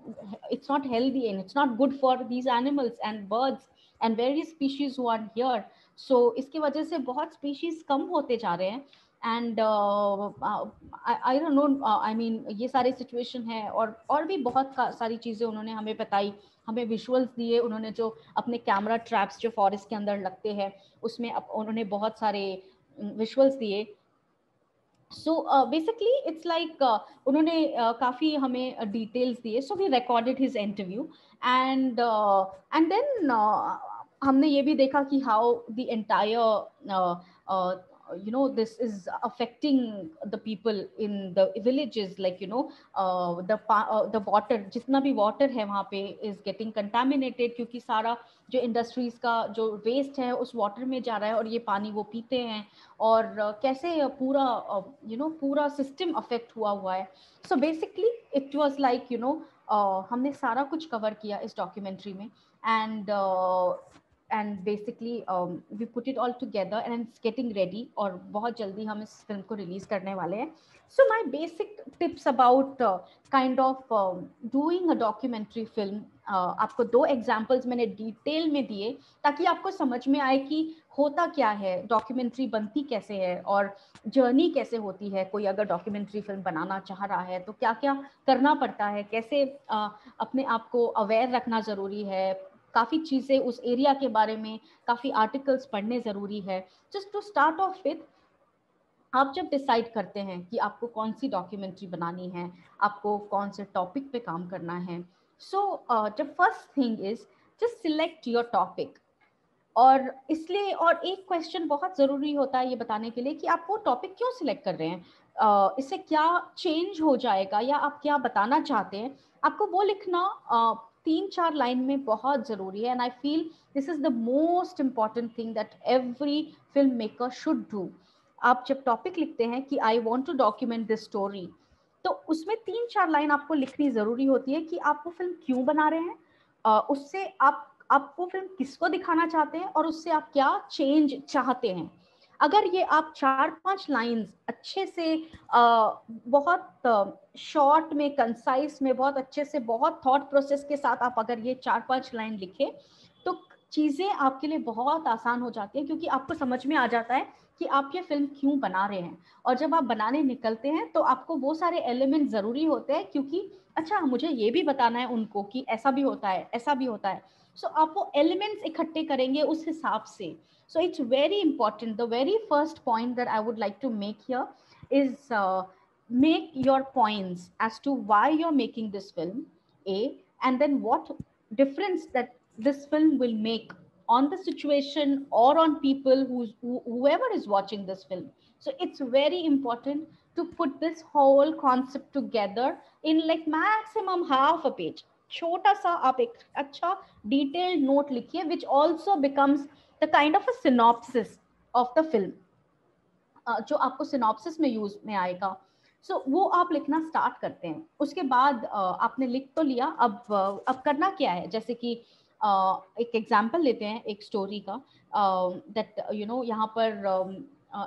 healthy and it's not good for these animals and birds and various species who are here. So इसकी वजह से बहुत स्पीशीज कम होते जा रहे हैं। And I don't know, I mean ये सारी सिचुएशन है, और भी बहुत सारी चीज़ें उन्होंने हमें बताई, हमें विजुअल्स दिए उन्होंने, जो अपने कैमरा ट्रैप्स जो फॉरेस्ट के अंदर लगते हैं उसमें उन्होंने बहुत सारे विजुअल्स दिए। सो बेसिकली इट्स लाइक उन्होंने काफ़ी हमें डिटेल्स दिए। So we recorded his interview, and then हमने ये भी देखा कि how the entire this is affecting the people in the villages, like the water, जितना भी water है वहाँ पे is getting contaminated, क्योंकि सारा जो इंडस्ट्रीज का जो वेस्ट है उस वाटर में जा रहा है और ये पानी वो पीते हैं, और कैसे पूरा सिस्टम अफेक्ट हुआ है। So basically it was like हमने सारा कुछ कवर किया इस डॉक्यूमेंट्री में, and basically we put it all together and it's getting ready, और बहुत जल्दी हम इस फिल्म को रिलीज करने वाले हैं। So my basic tips about kind of doing a documentary film, आपको 2 एग्जांपल्स मैंने डिटेल में दिए ताकि आपको समझ में आए कि होता क्या है, डॉक्यूमेंट्री बनती कैसे है, और जर्नी कैसे होती है। कोई अगर डॉक्यूमेंट्री फिल्म बनाना चाह रहा है तो क्या क्या करना पड़ता है, कैसे अपने आप को अवेयर रखना ज़रूरी है, काफ़ी चीज़ें उस एरिया के बारे में, काफ़ी आर्टिकल्स पढ़ने ज़रूरी है। Just to start off with, आप जब डिसाइड करते हैं कि आपको कौन सी डॉक्यूमेंट्री बनानी है, आपको कौन से टॉपिक पे काम करना है, so the first thing is just select your topic. और इसलिए, और एक क्वेश्चन बहुत ज़रूरी होता है ये बताने के लिए कि आप वो टॉपिक क्यों सिलेक्ट कर रहे हैं, इससे क्या चेंज हो जाएगा, या आप क्या बताना चाहते हैं, आपको वो लिखना 3-4 लाइन में बहुत ज़रूरी है। And I feel this is the most important thing that every film maker should do. आप जब टॉपिक लिखते हैं कि I want to document this story, तो उसमें 3-4 लाइन आपको लिखनी ज़रूरी होती है कि आप वो फिल्म क्यों बना रहे हैं, उससे आप वो फिल्म किसको दिखाना चाहते हैं, और उससे आप क्या चेंज चाहते हैं। अगर ये आप 4-5 लाइंस अच्छे से बहुत शॉर्ट में, कंसाइज में, बहुत अच्छे से, बहुत थॉट प्रोसेस के साथ आप अगर ये 4-5 लाइन लिखे तो चीज़ें आपके लिए बहुत आसान हो जाती है, क्योंकि आपको समझ में आ जाता है कि आप ये फिल्म क्यों बना रहे हैं। और जब आप बनाने निकलते हैं तो आपको वो सारे एलिमेंट ज़रूरी होते हैं, क्योंकि अच्छा मुझे ये भी बताना है उनको कि ऐसा भी होता है, ऐसा भी होता है। सो आप वो एलिमेंट्स इकट्ठे करेंगे उस हिसाब से। So it's very important. The very first point that I would like to make here is make your points as to why you're making this film, A, and then what difference that this film will make on the situation or on people whoever is watching this film. So it's very important to put this whole concept together in like maximum half a page. छोटा सा आप एक अच्छा detailed note लिखिए, which also becomes the kind of a synopsis of the film, जो आपको synopsis में use में आएगा. सो वो आप लिखना स्टार्ट करते हैं. उसके बाद आपने लिख तो लिया, अब करना क्या है, जैसे कि एक एग्जांपल लेते हैं एक स्टोरी का, दैट यू नो यहाँ पर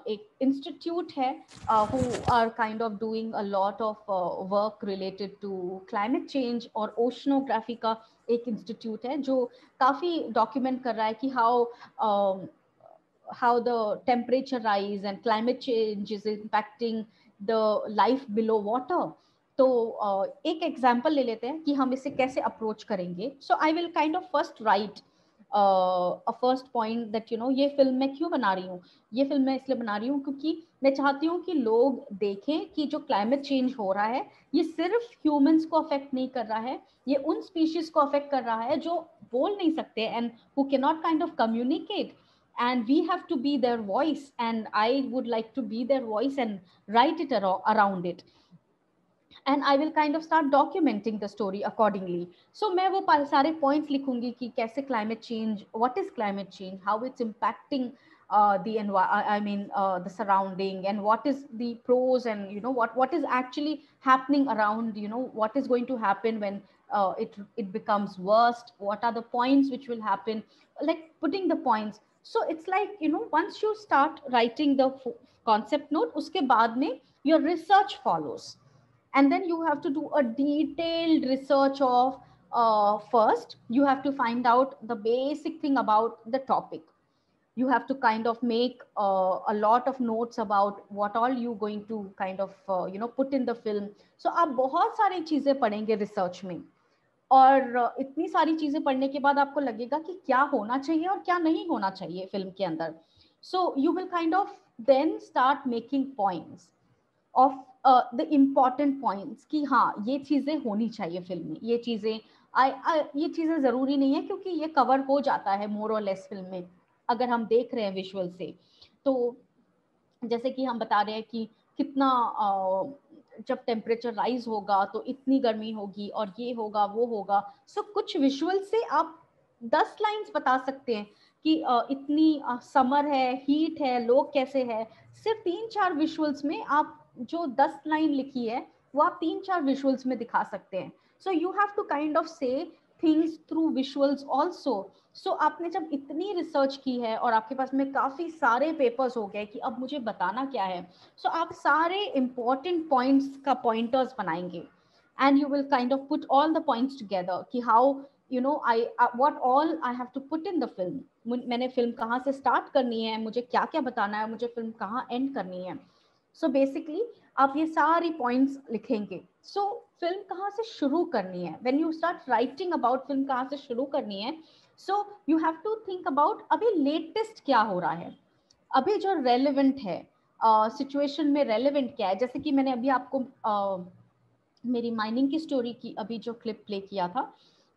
एक इंस्टीट्यूट है who are kind of doing a lot of work related to climate change, और ओशनोग्राफी का एक इंस्टीट्यूट है जो काफी डॉक्यूमेंट कर रहा है कि how the temperature rise and climate change is impacting the life below water. तो एक एग्जांपल ले लेते हैं कि हम इसे कैसे अप्रोच करेंगे. So I will kind of first write a first point that you know ये फिल्म मैं क्यों बना रही हूँ. ये फिल्म मैं इसलिए बना रही हूँ क्योंकि मैं चाहती हूँ कि लोग देखें कि जो क्लाइमेट चेंज हो रहा है ये सिर्फ ह्यूमंस को अफेक्ट नहीं कर रहा है, ये उन स्पीशीज को अफेक्ट कर रहा है जो बोल नहीं सकते and who can not kind of communicate, and we have to be their voice, and I would like to be their voice and write it around it, and I will kind of start documenting the story accordingly. So मैं वो सारे points लिखूंगी कि कैसे climate change, what is climate change, how it's impacting the surrounding, and what is the pros, and you know what is actually happening around, you know what is going to happen when it becomes worst, what are the points which will happen, like putting the points. So it's like, you know, once you start writing the concept note, uske baad mein your research follows, and then you have to do a detailed research of first you have to find out the basic thing about the topic. You have to kind of make a lot of notes about what all you going to kind of put in the film. So aap bahut sari cheeze padhenge research mein, और इतनी सारी चीजें पढ़ने के बाद आपको लगेगा कि क्या होना चाहिए और क्या नहीं होना चाहिए फिल्म के अंदर. So you will kind of then start making points of the important points कि हाँ ये चीजें होनी चाहिए फिल्म में, ये चीजें ये चीजें जरूरी नहीं है क्योंकि ये कवर हो जाता है मोर और लेस फिल्म में अगर हम देख रहे हैं विजुअल से. तो जैसे कि हम बता रहे हैं कि कितना जब टेम्परेचर राइज होगा तो इतनी गर्मी होगी और ये होगा वो होगा. सो कुछ विजुअल से आप 10 लाइंस बता सकते हैं कि इतनी समर है, हीट है, लोग कैसे है. सिर्फ 3-4 विजुअल्स में आप जो 10 लाइन लिखी है वो आप 3-4 विजुअल्स में दिखा सकते हैं. So you have to kind of say things through visuals also. So आपने जब इतनी रिसर्च की है और आपके पास में काफ़ी सारे पेपर्स हो गए कि अब मुझे बताना क्या है, सो आप सारे इम्पॉर्टेंट पॉइंट्स का पॉइंटर्स बनाएंगे and you will kind of put all the points together कि how you know what all I have to put in the film. मैंने फिल्म कहाँ से स्टार्ट करनी है, मुझे क्या क्या बताना है, मुझे फिल्म कहाँ एंड करनी है. सो बेसिकली आप ये सारी पॉइंट्स लिखेंगे. सो फिल्म कहाँ से शुरू करनी है, when you start writing about film कहाँ से शुरू करनी है. So you have to think about अभी लेटेस्ट क्या हो रहा है, अभी जो रेलेवेंट है सिचुएशन में रेलेवेंट क्या है. जैसे कि मैंने अभी आपको मेरी माइनिंग की स्टोरी की अभी जो क्लिप प्ले किया था,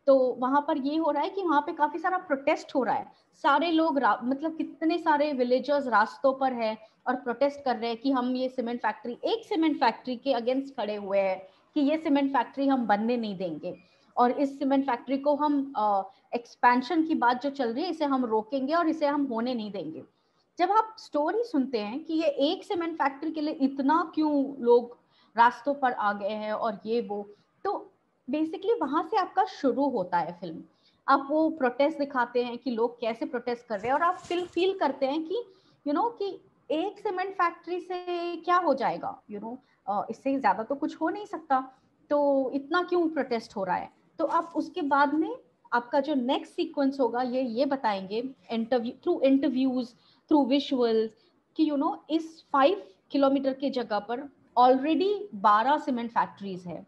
तो वहाँ पर ये हो रहा है कि वहाँ पे काफ़ी सारा प्रोटेस्ट हो रहा है. सारे लोग मतलब कितने सारे विलेजर्स रास्तों पर है और प्रोटेस्ट कर रहे हैं कि हम ये सीमेंट फैक्ट्री, एक सीमेंट फैक्ट्री के अगेंस्ट खड़े हुए हैं कि ये सीमेंट फैक्ट्री हम बनने नहीं देंगे, और इस सीमेंट फैक्ट्री को हम एक्सपेंशन की बात जो चल रही है इसे हम रोकेंगे और इसे हम होने नहीं देंगे. जब आप स्टोरी सुनते हैं कि ये एक सीमेंट फैक्ट्री के लिए इतना क्यों लोग रास्तों पर आ गए हैं और ये वो, तो बेसिकली वहां से आपका शुरू होता है फिल्म. आप वो प्रोटेस्ट दिखाते हैं कि लोग कैसे प्रोटेस्ट कर रहे हैं और आप फील करते हैं कि यू नो कि एक सीमेंट फैक्ट्री से क्या हो जाएगा, यू नो इससे ज्यादा तो कुछ हो नहीं सकता, तो इतना क्यों प्रोटेस्ट हो रहा है. तो आप उसके बाद में आपका जो नेक्स्ट सीक्वेंस होगा ये बताएंगे थ्रू इंटरव्यूज, थ्रू विजुअल्स कि यू नो इस 5 किलोमीटर के जगह पर ऑलरेडी 12 सीमेंट फैक्ट्रीज है,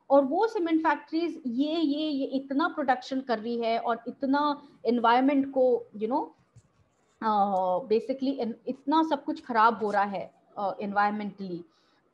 और वो सीमेंट फैक्ट्रीज ये इतना प्रोडक्शन कर रही है और इतना एनवायरनमेंट को यू नो बेसिकली इतना सब कुछ खराब हो रहा है एनवायरमेंटली,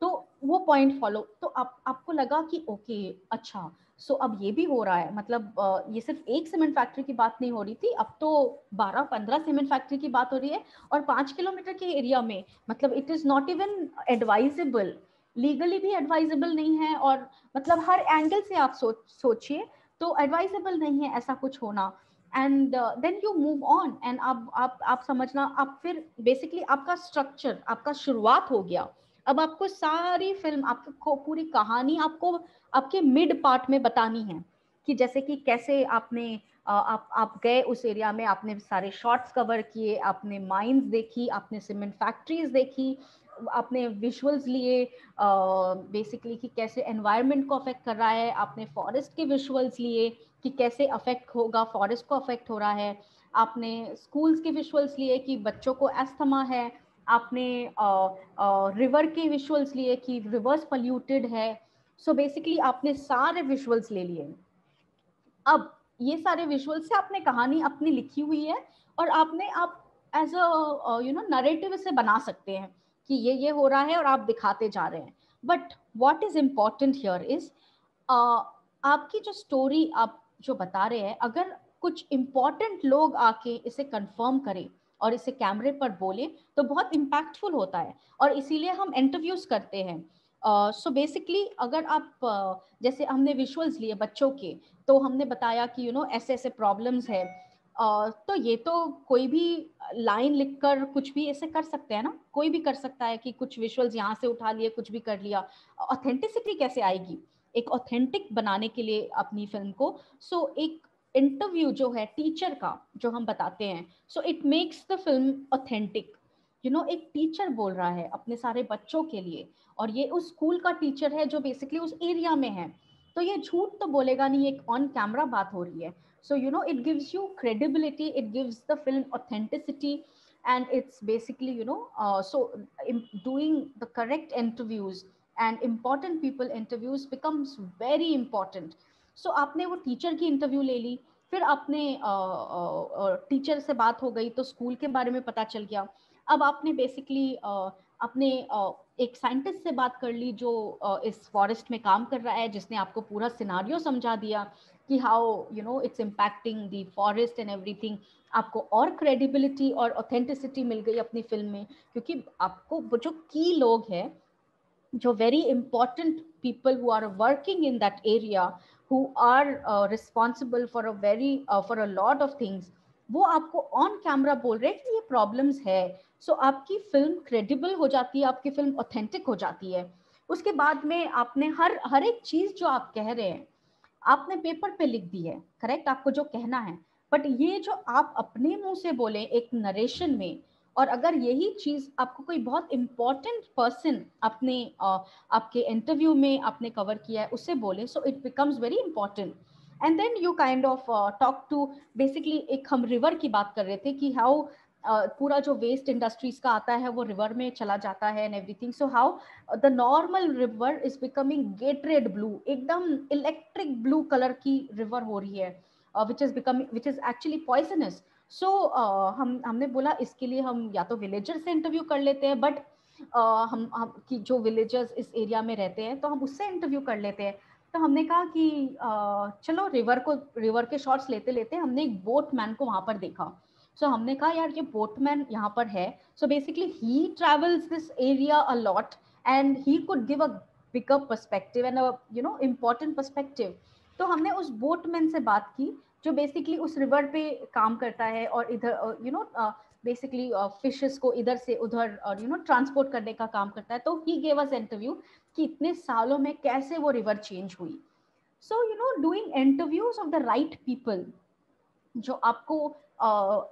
तो वो पॉइंट फॉलो, तो आपको लगा कि ओके अच्छा, सो अब ये भी हो रहा है, मतलब ये सिर्फ एक सीमेंट फैक्ट्री की बात नहीं हो रही थी, अब तो 12-15 सीमेंट फैक्ट्री की बात हो रही है, और 5 किलोमीटर के एरिया में, मतलब it is not even advisable, legally भी एडवाइजेबल नहीं है, और मतलब हर एंगल से आप सोचिए तो एडवाइजेबल नहीं है ऐसा कुछ होना। And then you move on, and आप समझना, आप फिर बेसिकली आपका स्ट्रक्चर, आपका शुरुआत हो गया, अब आपको सारी फिल्म, आपको पूरी कहानी आपको आपके मिड पार्ट में बतानी है, कि जैसे कि कैसे आपने आप गए उस एरिया में, आपने सारे शॉट्स कवर किए, आपने माइंस देखी, आपने सीमेंट फैक्ट्रीज देखी, आपने विजुअल्स लिए बेसिकली कि कैसे एनवायरनमेंट को अफेक्ट कर रहा है, आपने फॉरेस्ट के विजुअल्स लिए कि कैसे अफेक्ट होगा, फॉरेस्ट को अफेक्ट हो रहा है, आपने स्कूल्स के विजुअल्स लिए कि बच्चों को एस्थमा है, आपने रिवर के विजुअल्स लिए कि रिवर्स पोल्यूटेड है। सो बेसिकली आपने सारे विजुअल्स ले लिए। अब ये सारे विजुअल्स से आपने कहानी अपनी लिखी हुई है, और आप एज अ नरेटिव से बना सकते हैं कि ये हो रहा है और आप दिखाते जा रहे हैं। But what is important here is आपकी जो स्टोरी आप जो बता रहे हैं, अगर कुछ इम्पोर्टेंट लोग आके इसे कंफर्म करें और इसे कैमरे पर बोले तो बहुत इम्पैक्टफुल होता है, और इसीलिए हम इंटरव्यूज करते हैं। सो बेसिकली अगर आप जैसे हमने विजुअल्स लिए बच्चों के, तो हमने बताया कि ऐसे ऐसे प्रॉब्लम्स है, तो ये तो कोई भी लाइन लिखकर कुछ भी ऐसे कर सकते हैं ना, कोई भी कर सकता है कि कुछ विजुअल्स यहाँ से उठा लिए, कुछ भी कर लिया। ऑथेंटिसिटी कैसे आएगी एक ऑथेंटिक बनाने के लिए अपनी फिल्म को? सो एक इंटरव्यू जो है टीचर का जो हम बताते हैं, so it makes the film authentic. एक टीचर बोल रहा है अपने सारे बच्चों के लिए, और ये उस स्कूल का टीचर है जो बेसिकली उस एरिया में है, तो ये झूठ तो बोलेगा नहीं, एक ऑन कैमरा बात हो रही है। So it gives you credibility, it gives the film authenticity, and it's basically so doing the correct interviews and important people interviews becomes very important. So आपने वो टीचर की इंटरव्यू ले ली, फिर आपने टीचर से बात हो गई तो स्कूल के बारे में पता चल गया। अब आपने बेसिकली अपने एक साइंटिस्ट से बात कर ली जो इस फॉरेस्ट में काम कर रहा है, जिसने आपको पूरा सिनारियो समझा दिया कि how it's impacting the forest and everything. आपको और क्रेडिबिलिटी और ऑथेंटिसिटी मिल गई अपनी फिल्म में, क्योंकि आपको वो जो की लोग हैं, जो very important people who are working in that area, who are responsible for a lot of things, वो आपको ऑन कैमरा बोल रहे हैं कि ये प्रॉब्लम्स है। सो आपकी फिल्म क्रेडिबल हो जाती है, आपकी फिल्म ऑथेंटिक हो जाती है। उसके बाद में आपने हर एक चीज जो आप कह रहे हैं आपने पेपर पे लिख दी है, करेक्ट, आपको जो कहना है, बट ये जो आप अपने मुंह से बोले एक नरेशन में, और अगर यही चीज आपको कोई बहुत इंपॉर्टेंट पर्सन अपने आपके इंटरव्यू में आपने कवर किया है उससे बोले, so it becomes very important. And then you kind of talk to, basically एक हम रिवर की बात कर रहे थे कि हाउ पूरा जो वेस्ट इंडस्ट्रीज का आता है वो रिवर में चला जाता है and everything. So how the normal river is becoming Gatorade blue, एकदम इलेक्ट्रिक ब्लू कलर की रिवर हो रही है, which is actually poisonous. सो हमने बोला इसके लिए हम या तो विलेजर से इंटरव्यू कर लेते हैं, बट हम कि जो विलेजर्स इस एरिया में रहते हैं तो हम उससे इंटरव्यू कर लेते हैं। तो हमने कहा कि चलो रिवर के शॉट्स लेते लेते हमने एक बोटमैन को वहां पर देखा। सो हमने कहा यार ये बोटमैन यहाँ पर है, so basically he travels this area a lot and he could give a bigger perspective and important perspective. तो हमने उस बोटमैन से बात की जो बेसिकली उस रिवर पे काम करता है और इधर बेसिकली फिशेस को इधर से उधर ट्रांसपोर्ट करने का काम करता है। तो ही गेव अस इंटरव्यू कि इतने सालों में कैसे वो रिवर चेंज हुई। So doing interviews of the right people जो आपको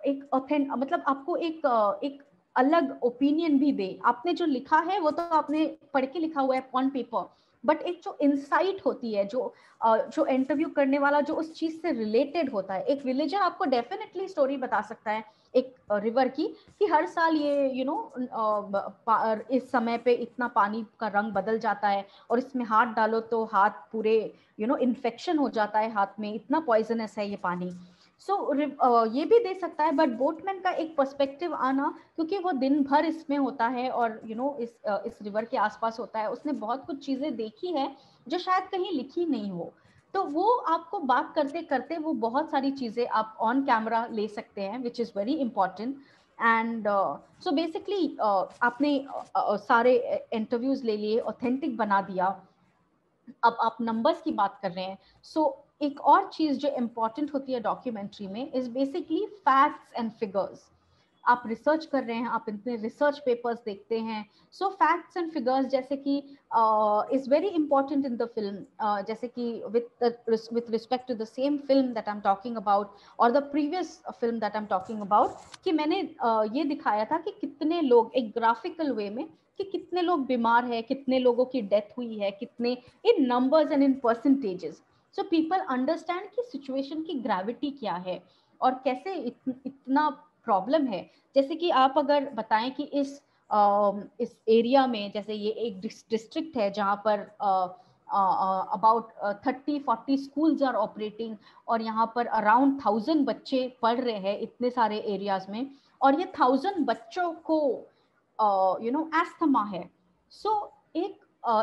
एक मतलब आपको एक अलग ओपिनियन भी दे। आपने जो लिखा है वो तो आपने पढ़ के लिखा हुआ है ऑन पेपर, बट एक जो इंसाइट होती है, जो इंटरव्यू करने वाला जो उस चीज से रिलेटेड होता है। एक विलेजर आपको डेफिनेटली स्टोरी बता सकता है एक रिवर की कि हर साल ये इस समय पे इतना पानी का रंग बदल जाता है और इसमें हाथ डालो तो हाथ पूरे इन्फेक्शन हो जाता है हाथ में, इतना पॉइजनस है ये पानी। ये भी दे सकता है, बट बोटमैन का एक पर्सपेक्टिव आना, क्योंकि वो दिन भर इसमें होता है और इस रिवर के आसपास होता है, उसने बहुत कुछ चीजें देखी है जो शायद कहीं लिखी नहीं हो, तो वो आपको बात करते करते वो बहुत सारी चीजें आप ऑन कैमरा ले सकते हैं, which is very important. And so basically आपने सारे इंटरव्यूज ले लिए, ऑथेंटिक बना दिया, अब आप नंबर्स की बात कर रहे हैं। एक और चीज जो इम्पोर्टेंट होती है डॉक्यूमेंट्री में is basically facts and figures. आप रिसर्च कर रहे हैं, आप इतने रिसर्च पेपर्स देखते हैं, सो फैक्ट्स एंड फिगर्स जैसे कि is very important in the film, जैसे कि with respect to the same film that I am talking about और the previous film that I am talking about, कि मैंने ये दिखाया था कि कितने लोग एक ग्राफिकल वे में, कि कितने लोग बीमार है, कितने लोगों की डेथ हुई है, कितने in numbers and in percentages, so people understand कि सिचुएशन की ग्रेविटी क्या है और कैसे इतना प्रॉब्लम है। जैसे कि आप अगर बताएं कि इस एरिया में, जैसे ये एक डिस्ट्रिक्ट है जहाँ पर अबाउट 30-40 स्कूल्स आर ऑपरेटिंग, और यहाँ पर अराउंड 1000 बच्चे पढ़ रहे हैं इतने सारे एरियाज में, और ये 1000 बच्चों को एस्थमा है।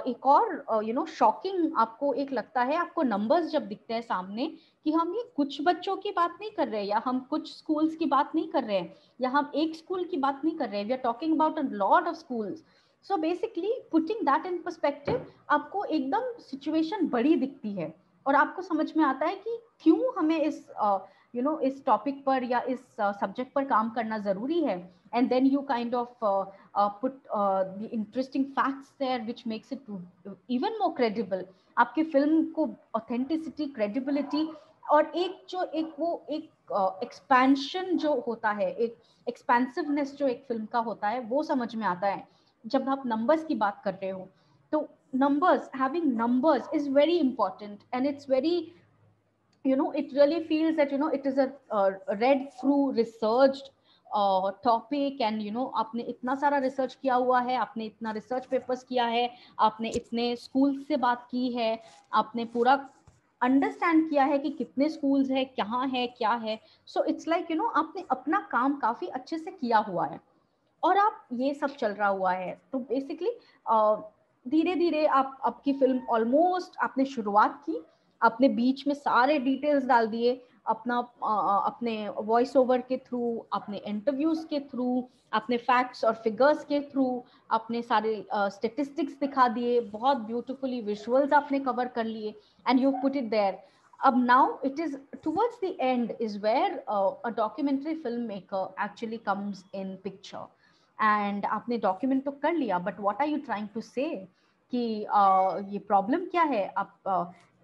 एक और शॉकिंग आपको एक लगता है, आपको नंबर्स जब दिखते हैं सामने, कि हम ये कुछ बच्चों की बात नहीं कर रहे हैं, या हम कुछ स्कूल्स की बात नहीं कर रहे हैं, या हम एक स्कूल की बात नहीं कर रहे हैं, we are talking about a lot of schools. So basically putting that in perspective, आपको एकदम सिचुएशन बड़ी दिखती है और आपको समझ में आता है कि क्यों हमें इस टॉपिक पर या इस सब्जेक्ट पर काम करना जरूरी है। And then you kind of put the interesting facts there which makes it even more credible. आपकी फिल्म को authenticity, credibility और एक expansion जो होता है, एक expansiveness जो एक फिल्म का होता है, वो समझ में आता है जब आप numbers की बात कर रहे हो। तो numbers, having numbers is very important, and it's very, it really feels that it is a read through researched topic, and आपने इतना सारा रिसर्च किया हुआ है, आपने इतना रिसर्च पेपर्स किया है, आपने इतने स्कूल से बात की है, आपने पूरा अंडरस्टैंड किया है कि कितने स्कूल्स है, कहाँ है, क्या है। सो इट्स लाइक आपने अपना काम काफी अच्छे से किया हुआ है और आप ये सब चल रहा हुआ है। तो बेसिकली धीरे धीरे आपकी फिल्म ऑलमोस्ट आपने शुरुआत की, आपने बीच में सारे डिटेल्स डाल दिए अपने वॉइस ओवर के थ्रू, अपने इंटरव्यूज के थ्रू, अपने फैक्ट्स और फिगर्स के थ्रू, अपने सारे स्टेटिस्टिक्स दिखा दिए, बहुत ब्यूटिफुली विजुअल्स आपने कवर कर लिए, and you put it there. अब now it is towards the end is where a documentary film maker actually comes in picture. And आपने डॉक्यूमेंट तो कर लिया, but what are you trying to say, कि ये problem क्या है, आप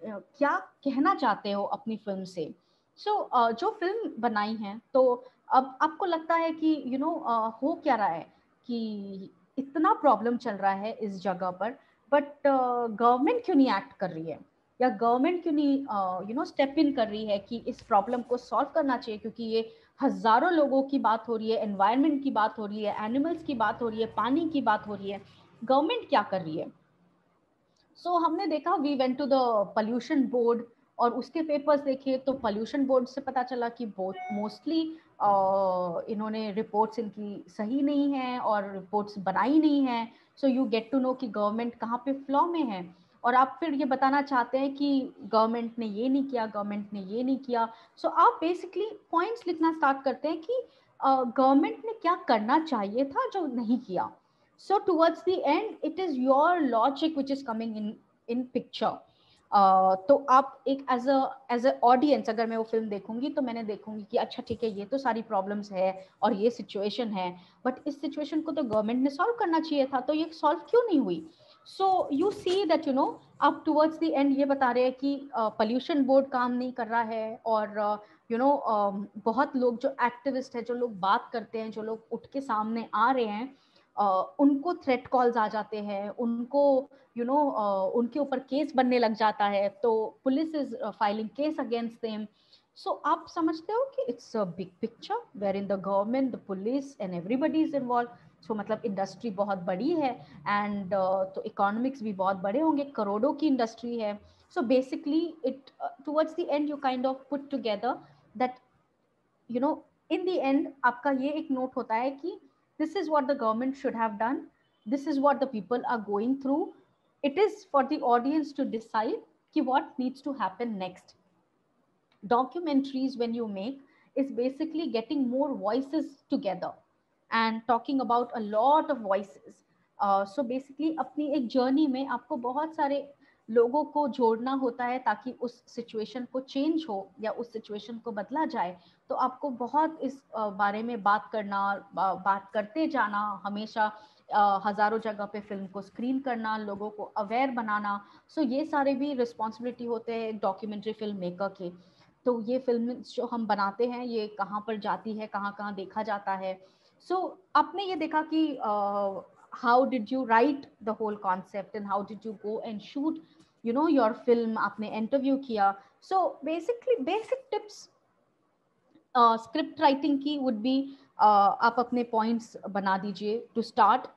क्या कहना चाहते हो अपनी फिल्म से। जो फिल्म बनाई है, तो अब आपको लगता है कि हो क्या रहा है, कि इतना प्रॉब्लम चल रहा है इस जगह पर, बट गवर्नमेंट क्यों नहीं एक्ट कर रही है, या गवर्नमेंट क्यों नहीं स्टेप इन कर रही है कि इस प्रॉब्लम को सॉल्व करना चाहिए, क्योंकि ये हजारों लोगों की बात हो रही है, एनवायरनमेंट की बात हो रही है, एनिमल्स की बात हो रही है, पानी की बात हो रही है, गवर्नमेंट क्या कर रही है। हमने देखा, we went to the pollution board और उसके पेपर्स देखे, तो पोल्यूशन बोर्ड से पता चला कि मोस्टली इन्होंने रिपोर्ट्स इनकी सही नहीं है और रिपोर्ट्स बनाई नहीं है। So you get to know कि गवर्नमेंट कहाँ पे फ्लॉ में है, और आप फिर ये बताना चाहते हैं कि गवर्नमेंट ने ये नहीं किया, गवर्नमेंट ने ये नहीं किया। आप बेसिकली पॉइंट्स लिखना स्टार्ट करते हैं कि गवर्नमेंट ने क्या करना चाहिए था जो नहीं किया। So towards the end, it is your logic which is coming in picture. तो आप एक एज अ ऑडियंस, अगर मैं वो फिल्म देखूंगी तो मैंने देखूंगी कि अच्छा ठीक है, ये तो सारी प्रॉब्लम्स है और ये सिचुएशन है, बट इस सिचुएशन को तो गवर्नमेंट ने सॉल्व करना चाहिए था, तो ये सॉल्व क्यों नहीं हुई। सो यू सी दैट आप टुवर्ड्स द एंड ये बता रहे हैं कि पोल्यूशन बोर्ड काम नहीं कर रहा है, और बहुत लोग जो एक्टिविस्ट है, जो लोग बात करते हैं, जो लोग उठ के सामने आ रहे हैं, उनको थ्रेट कॉल्स आ जाते हैं, उनको उनके ऊपर केस बनने लग जाता है, तो police is filing case against them. So आप समझते हो कि it's a big picture where in the government, the police and everybody is involve. So मतलब इंडस्ट्री बहुत बड़ी है, एंड तो इकोनॉमिक्स भी बहुत बड़े होंगे, करोड़ों की इंडस्ट्री है। So basically it towards the and you kind of put together that you know, in the end आपका ये एक note होता है कि this is what the government should have done, this is what the people are going through. It is for the audience to decide कि what needs to happen next. Documentaries, when you make, is basically getting more voices together and talking about a lot of voices. So basically अपनी एक journey में आपको बहुत सारे लोगों को जोड़ना होता है ताकि उस सिचुएशन को चेंज हो या उस सिचुएशन को बदला जाए. तो आपको बहुत इस बारे में बात करना, बात करते जाना, हमेशा हजारों जगह पे फिल्म को स्क्रीन करना, लोगों को अवेयर बनाना. सो ये सारे भी रिस्पॉन्सिबिलिटी होते हैं डॉक्यूमेंट्री फिल्म मेकर के. तो ये फिल्म जो हम बनाते हैं ये कहाँ पर जाती है, कहाँ कहाँ देखा जाता है. सो आपने ये देखा कि how did you write the whole concept and how did you go and shoot you know your film. आपने इंटरव्यू किया. So basically basic tips script writing की वुड बी, आप अपने पॉइंट्स बना दीजिए to start.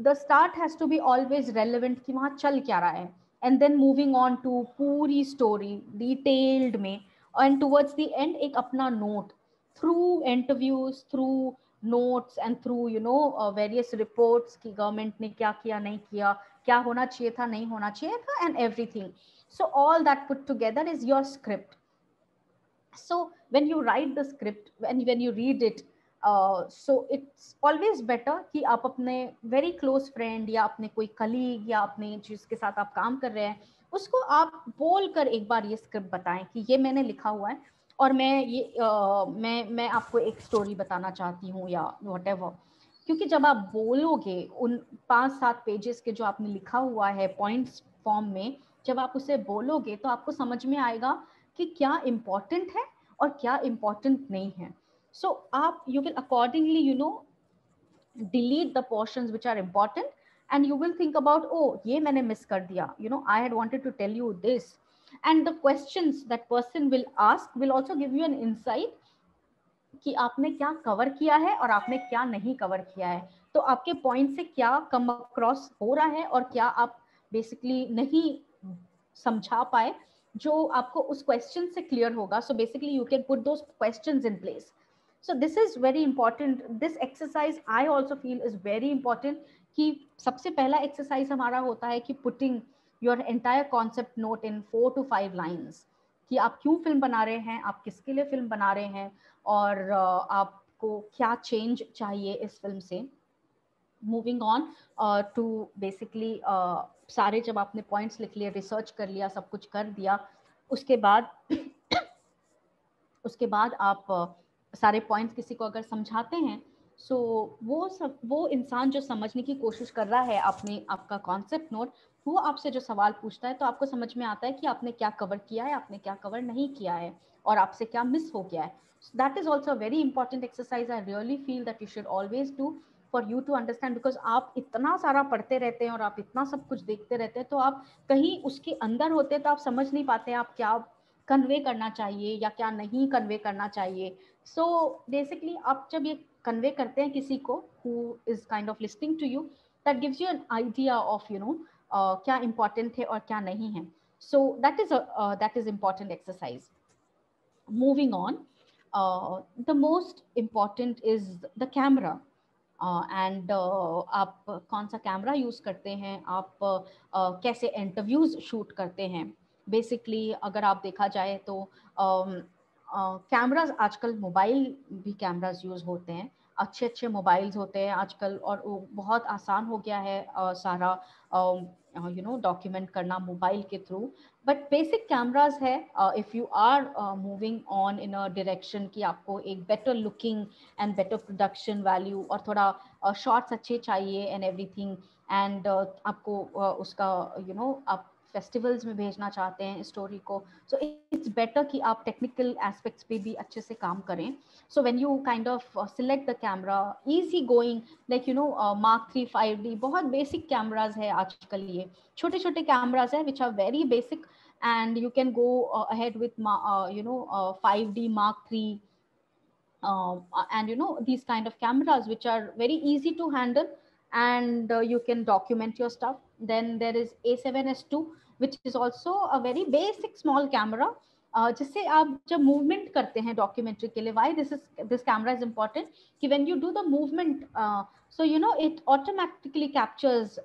The start has to be always relevant कि वहाँ चल क्या रहा है, and then moving on to पूरी story detailed में, and towards the end एक अपना note through interviews, through notes and through you know various reports कि government ने क्या किया नहीं किया, क्या होना चाहिए था नहीं होना चाहिए था, and everything. So all that put together is your script. So when you write the script, when you read it, so it's always better कि आप अपने very close friend या अपने कोई colleague या अपने जिसके साथ आप काम कर रहे हैं उसको आप बोल कर एक बार ये स्क्रिप्ट बताएं कि ये मैंने लिखा हुआ है और मैं आपको एक स्टोरी बताना चाहती हूँ या whatever. क्योंकि जब आप बोलोगे उन 5-7 पेजेस के जो आपने लिखा हुआ है पॉइंट्स फॉर्म में, जब आप उसे बोलोगे तो आपको समझ में आएगा कि क्या इम्पोर्टेंट है और क्या इम्पोर्टेंट नहीं है. सो आप you will accordingly you know delete the portions which are important and you will think about, oh ये मैंने मिस कर दिया, you know I had wanted to tell you this. And the questions that person will ask will also give you an insight कि आपने क्या cover किया है और आपने क्या नहीं कवर किया है. तो आपके पॉइंट से क्या कम अक्रॉस हो रहा है और क्या आप बेसिकली नहीं समझा पाए जो आपको उस क्वेश्चन से क्लियर होगा. So basically you can put those questions in place. So this is very important. This exercise I also feel is very important कि सबसे पहला exercise हमारा होता है कि putting your entire concept note in 4 to 5 lines कि आप क्यों फिल्म बना रहे हैं, आप किसके लिए फिल्म बना रहे हैं और आपको क्या चेंज चाहिए इस फिल्म से. मूविंग ऑन टू बेसिकली सारे जब आपने पॉइंट्स लिख लिए, रिसर्च कर लिया, सब कुछ कर दिया, उसके बाद आप सारे पॉइंट्स किसी को अगर समझाते हैं सो वो इंसान जो समझने की कोशिश कर रहा है आपका कॉन्सेप्ट नोट, वो आपसे जो सवाल पूछता है तो आपको समझ में आता है कि आपने क्या कवर किया है, आपने क्या कवर नहीं किया है और आपसे क्या मिस हो गया है. That is also very important exercise. I really feel that you should always do for you to understand, because आप इतना सारा पढ़ते रहते हैं और आप इतना सब कुछ देखते रहते हैं तो आप कहीं उसके अंदर होते हैं तो आप समझ नहीं पाते आप क्या कन्वे करना चाहिए या क्या नहीं कन्वे करना चाहिए. सो बेसिकली आप जब ये कन्वे करते हैं किसी को who is kind of listening to you, that gives you an idea of you know क्या important है और क्या नहीं है. So that is important exercise. Moving on, the most important is the camera. And आप कौन सा कैमरा यूज़ करते हैं, आप कैसे इंटरव्यूज़ शूट करते हैं. बेसिकली अगर आप देखा जाए तो कैमराज आजकल मोबाइल भी कैमराज यूज़ होते हैं, अच्छे अच्छे मोबाइल्स होते हैं आजकल और वो बहुत आसान हो गया है सारा यू नो डॉक्यूमेंट करना मोबाइल के थ्रू. बट बेसिक कैमराज है if you are moving on in a direction कि आपको एक better looking and better production value और थोड़ा शॉर्ट्स अच्छे चाहिए एंड एवरीथिंग एंड आपको उसका यू नो आप फेस्टिवल्स में भेजना चाहते हैं स्टोरी को, सो इट्स बेटर कि आप टेक्निकल एस्पेक्ट्स पे भी अच्छे से काम करें. So when you kind of select the camera, easy going like you know Mark 3 5D, बहुत बेसिक कैमराज है आजकल, ये छोटे छोटे कैमराज है which are very basic and you can go ahead with you know 5D Mark 3 and you know these kind of cameras which are very easy to handle and you can document your stuff. Then there is A7S II which is also a very basic small camera जिससे आप जब movement करते हैं documentary के लिए, why this camera is important कि when you do the movement, so you know it automatically captures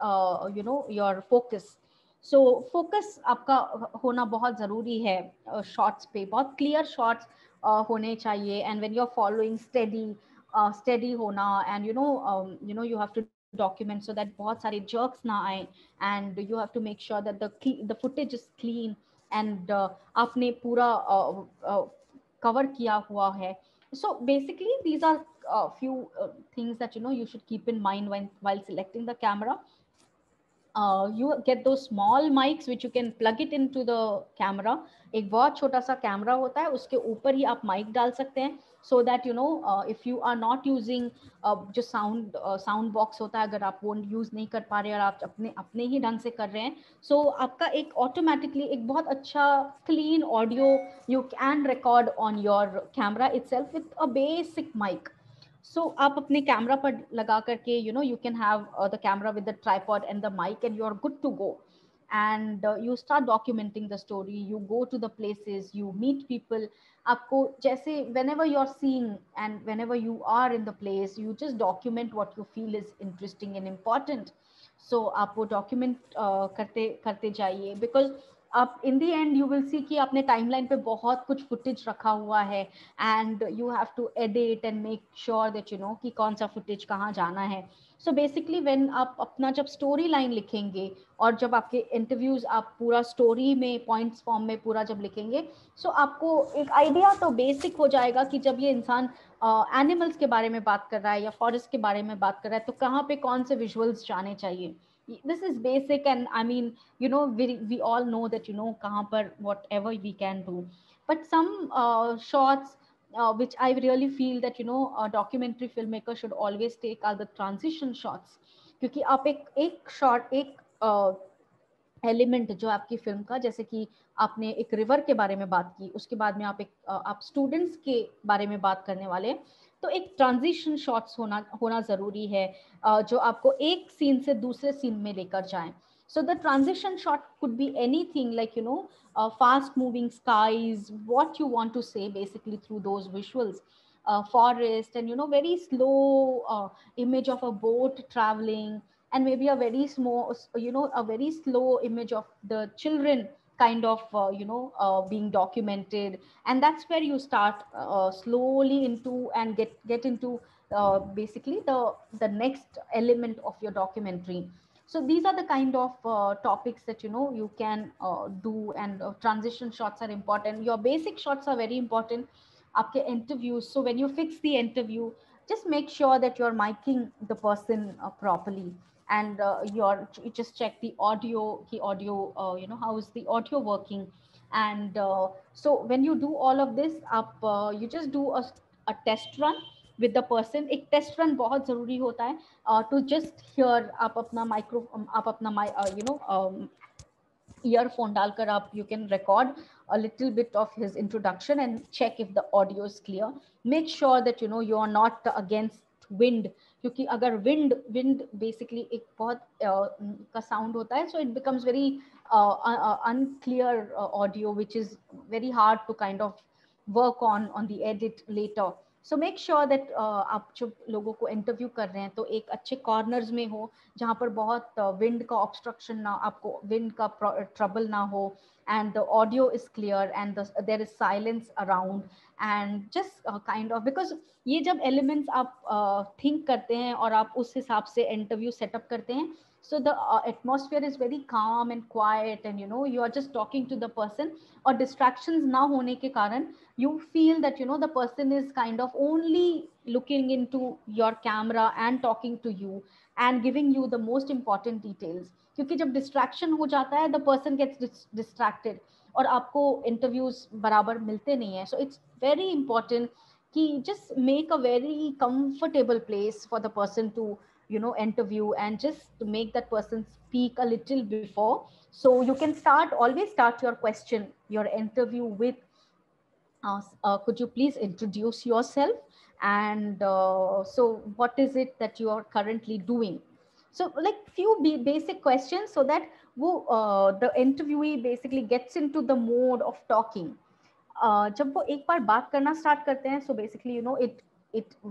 you know your focus. So focus आपका होना बहुत जरूरी है शॉट्स पे, बहुत क्लियर शॉट्स होने चाहिए. And when you are following steady होना, and you know you have to document so that बहुत सारे jerks ना आए, and you have to make sure that the footage is clean and आपने पूरा cover किया हुआ है. So basically these are few things that you know you should keep in mind while selecting the camera. You get those small mics which you can plug it into the camera. एक बहुत छोटा सा camera होता है, उसके ऊपर ही आप mic डाल सकते हैं, so that you know if you are not using जो साउंड बॉक्स होता है, अगर आप वो यूज नहीं कर पा रहे और आप अपने ही ढंग से कर रहे हैं, so आपका एक ऑटोमेटिकली एक बहुत अच्छा clean audio you can record on your camera itself with a basic mic. So आप अपने कैमरा पर लगा करके you can have the camera with the tripod and the mic, and you're good to go. And you start documenting the story, you go to the places, you meet people. आपको जैसे whenever you're seeing and whenever you are in the place, you just document what you feel is interesting and important. So आप वो document करते करते जाइए, because आप in the end you will see कि आपने timeline पे बहुत कुछ footage रखा हुआ है, and you have to edit and make sure that you know कि कौन सा footage कहाँ जाना है. So basically when आप अपना जब story line लिखेंगे और जब आपके interviews आप पूरा story में points form में पूरा जब लिखेंगे, so आपको एक idea तो basic हो जाएगा कि जब ये इंसान animals के बारे में बात कर रहा है या forest के बारे में बात कर रहा है, तो कहाँ पे कौन से visuals जाने चाहिए. This is basic, and I mean you know we all know that you know kahan par whatever we can do. But some shots which I really feel that you know a documentary filmmaker should always take are the transition shots. क्योंकि आप एक shot एक element जो आपकी film का, जैसे कि आपने एक रिवर के बारे में बात की, उसके बाद में आप स्टूडेंट्स के बारे में बात करने वाले, तो एक ट्रांजिशन शॉट्स होना जरूरी है जो आपको एक सीन से दूसरे सीन में लेकर जाएं. So the transition shot could be anything, like you know fast moving skies, what you want to say basically through those visuals, forest, and you know very slow image of a boat traveling, and maybe a very small you know a very slow image of the children kind of being documented. And that's where you start slowly into and get into basically the next element of your documentary. So these are the kind of topics that you know you can do, and transition shots are important. Your basic shots are very important. Aapke interviews, so when you fix the interview, just make sure that you're miking the person properly, and you just check the audio you know how is the audio working. And so when you do all of this up, you just do a test run with the person. एक test run बहुत जरूरी होता है to just hear. आप अपना micro आप अपना earphone डालकर आप you can record a little bit of his introduction and check if the audio is clear. Make sure that you know you are not against wind, क्योंकि अगर wind basically एक बहुत का sound होता है, so it becomes very unclear audio, which is very hard to kind of work on the edit later. So make sure that आप जब लोगों को इंटरव्यू कर रहे हैं तो एक अच्छे कॉर्नर्स में हो, जहाँ पर बहुत विंड का ऑब्स्ट्रक्शन ना, आपको विंड का ट्रबल ना हो, and the audio is clear and there is silence around, and just kind of, because ये जब elements आप think करते हैं और आप उस हिसाब से इंटरव्यू सेटअप करते हैं, so the atmosphere is very calm and quiet, and you know you are just talking to the person, और distractions ना होने के कारण you feel that you know the person is kind of only looking into your camera and talking to you and giving you the most important details. क्योंकि जब distraction हो जाता है, the person gets distracted और आपको interviews बराबर मिलते नहीं है. So it's very important कि just make a very comfortable place for the person to you know interview, and just to make that person speak a little before. So you can always start your question, your interview with could you please introduce yourself, and so what is it that you are currently doing. So like few basic questions, so that the interviewee basically gets into the mode of talking. जब वो एक बार बात करना start करते हैं, so basically you know it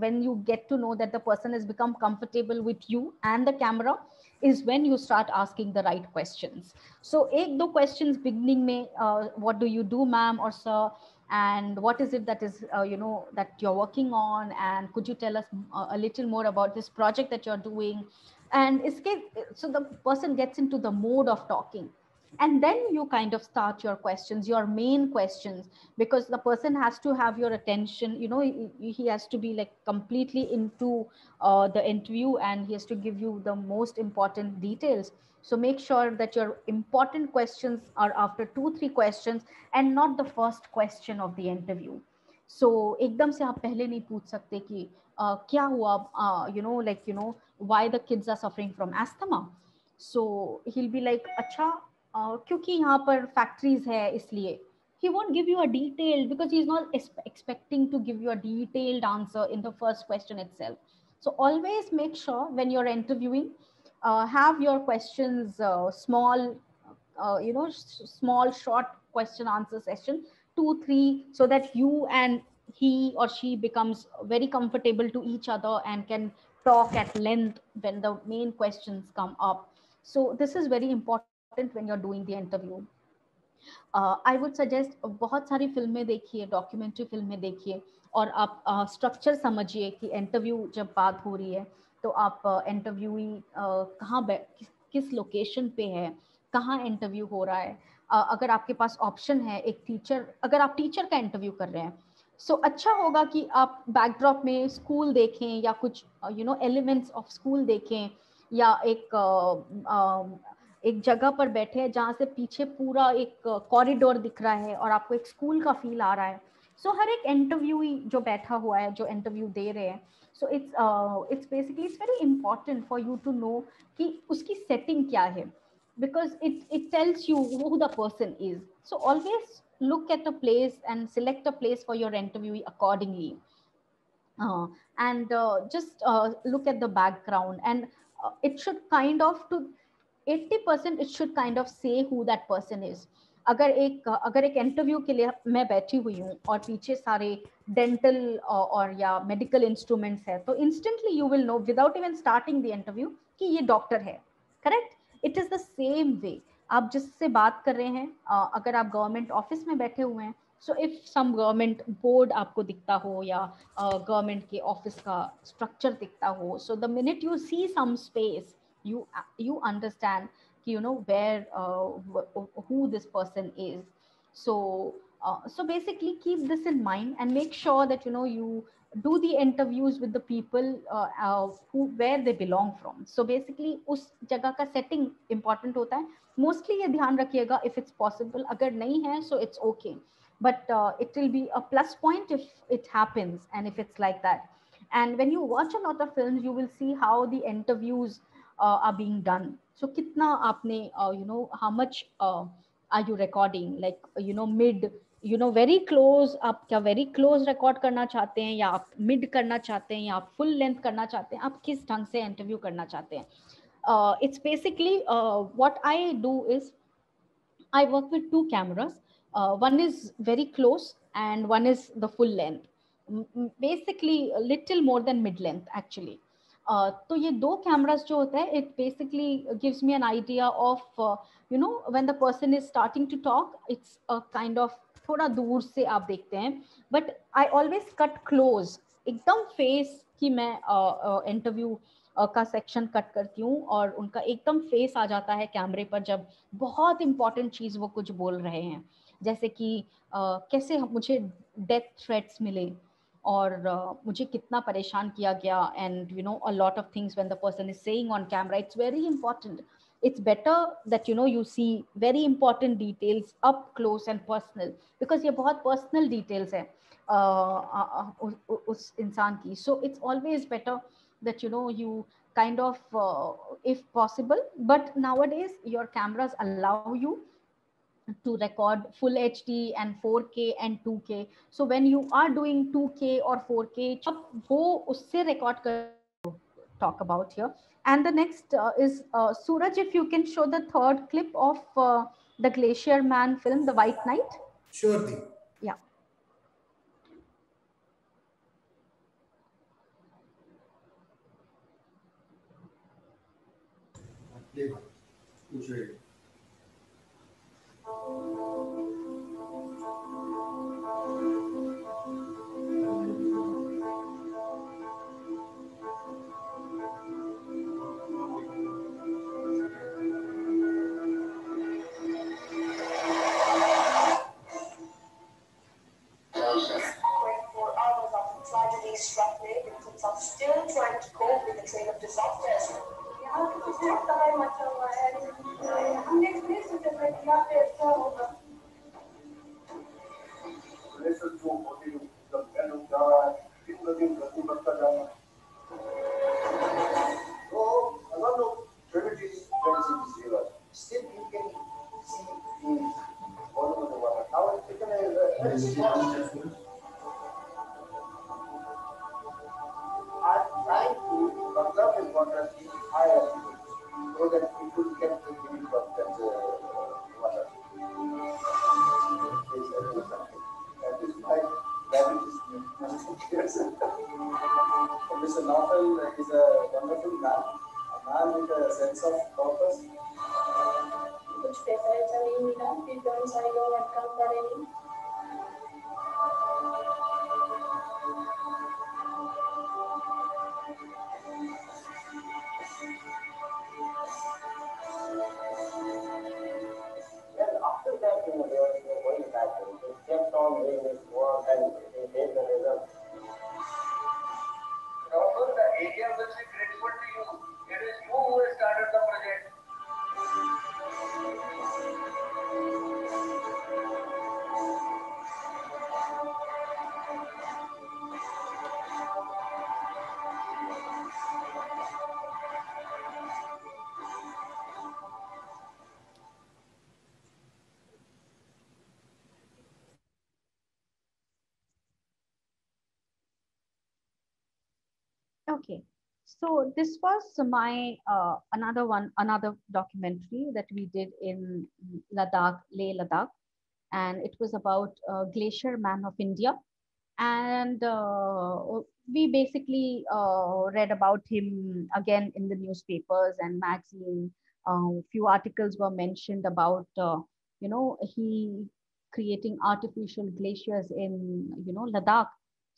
when you get to know that the person has become comfortable with you and the camera is when you start asking the right questions. So ek do questions beginning mein, what do you do ma'am or sir, and what is it that is you know that you're working on, and could you tell us a little more about this project that you're doing, and so the person gets into the mode of talking, and then you kind of start your questions, your main questions, because the person has to have your attention, you know, he has to be like completely into the interview, and he has to give you the most important details. So make sure that your important questions are after 2 3 questions and not the first question of the interview. So एकदम से आप पहले नहीं पूछ सकते कि क्या हुआ, you know why the kids are suffering from asthma. So he'll be like अच्छा क्योंकि यहाँ पर फैक्ट्रीज है इसलिए. He won't give you a detailed, because he's not expecting to give you a detailed answer in the first question itself. So always make sure when you're interviewing, have your questions small, small short question answer session, 2 3, so that you and he or she becomes very comfortable to each other and can talk at length when the main questions come up. So this is very important when you're doing the interview. I would suggest बहुत सारी फिल्में देखिए, documentary फिल्में देखिए, और आप structure समझिए कि इंटरव्यू जब बात हो रही है तो आप इंटरव्यूई कहाँ किस लोकेशन पे है, कहाँ इंटरव्यू हो रहा है. अगर आपके पास ऑप्शन है एक टीचर, अगर आप टीचर का इंटरव्यू कर रहे हैं, सो अच्छा होगा कि आप बैकड्रॉप में स्कूल देखें या कुछ एलिमेंट्स ऑफ स्कूल देखें, या एक जगह पर बैठे हैं जहाँ से पीछे पूरा एक कॉरिडोर दिख रहा है और आपको एक स्कूल का फील आ रहा है. सो हर एक इंटरव्यूई जो बैठा हुआ है, जो इंटरव्यू दे रहे हैं, so it's basically it's very important for you to know कि उसकी सेटिंग क्या है, because it tells you who the person is. So always look at a place and select a place for your interviewee accordingly. And just look at the background, and it should kind of to 80% it should kind of say who that person is. अगर एक interview के लिए मैं बैठी हुई हूँ और पीछे सारे डेंटल और या मेडिकल इंस्ट्रूमेंट्स है, तो instantly you will know without even starting the interview कि ये डॉक्टर है. Correct. It is the same way आप जिससे बात कर रहे हैं, अगर आप गवर्नमेंट ऑफिस में बैठे हुए हैं, so if some government board आपको दिखता हो या गवर्नमेंट के ऑफिस का स्ट्रक्चर दिखता हो, so the minute you see some space, you understand you know where who this person is. So basically keep this in mind and make sure that you know you do the interviews with the people where they belong from. So basically उस जगह का setting important होता है. Mostly ये ध्यान रखिएगा, if it's possible. अगर नहीं है so it's okay, but it will be a plus point if it happens and if it's like that. And when you watch a lot of films, you will see how the interviews are being done. So kitna aapne how much are you recording, like mid, very close, आप क्या very close record करना चाहते हैं, या आप mid करना चाहते हैं, या आप full length करना चाहते हैं, आप किस ढंग से interview करना चाहते हैं. It's basically what I do is I work with 2 cameras. One is very close and one is the full length. Basically a little more than mid length actually. तो ये 2 cameras जो होता है, it basically gives me an idea of when the person is starting to talk, it's a kind of थोड़ा दूर से आप देखते हैं, but I always cut close, एकदम face की मैं interview का सेक्शन कट करती हूँ और उनका एकदम फेस आ जाता है कैमरे पर जब बहुत इंपॉर्टेंट चीज वो कुछ बोल रहे हैं, जैसे कि कैसे मुझे डेथ थ्रेट्स मिले और मुझे कितना परेशान किया गया, and a lot of things when the person is saying on camera. It's very important. It's better that you see very important details up close and personal, because ये बहुत personal details है उस इंसान की. So it's always better that you kind of if possible, but nowadays your cameras allow you to record full HD and 4K and 2K. So when you are doing 2K or 4K, wo usse record kar talk about here. And the next is Suraj, if you can show the third clip of the Glacier Man film, The White Knight. Sure, Deep. Yeah. Leave. Usually. Tragedy struck me, victims are still trying to cope with the train of disasters. Still, you can see the volume of the water. Now it's become a I'm trying to conserve this water in higher altitude so that people can take the limit of that water. That is my diabetes. Mr. Naufal is a wonderful man, a man with a sense of purpose. Which preference are you in? Films are you at company? Then after that, they were going back. They kept on doing this work and they made the result. Rahul, the area will be grateful to you. It is you who has started the project. Okay, so this was my another documentary that we did in Ladakh, Leh Ladakh, and it was about Glacier Man of India. And we basically read about him again in the newspapers and magazine. Few articles were mentioned about he creating artificial glaciers in Ladakh.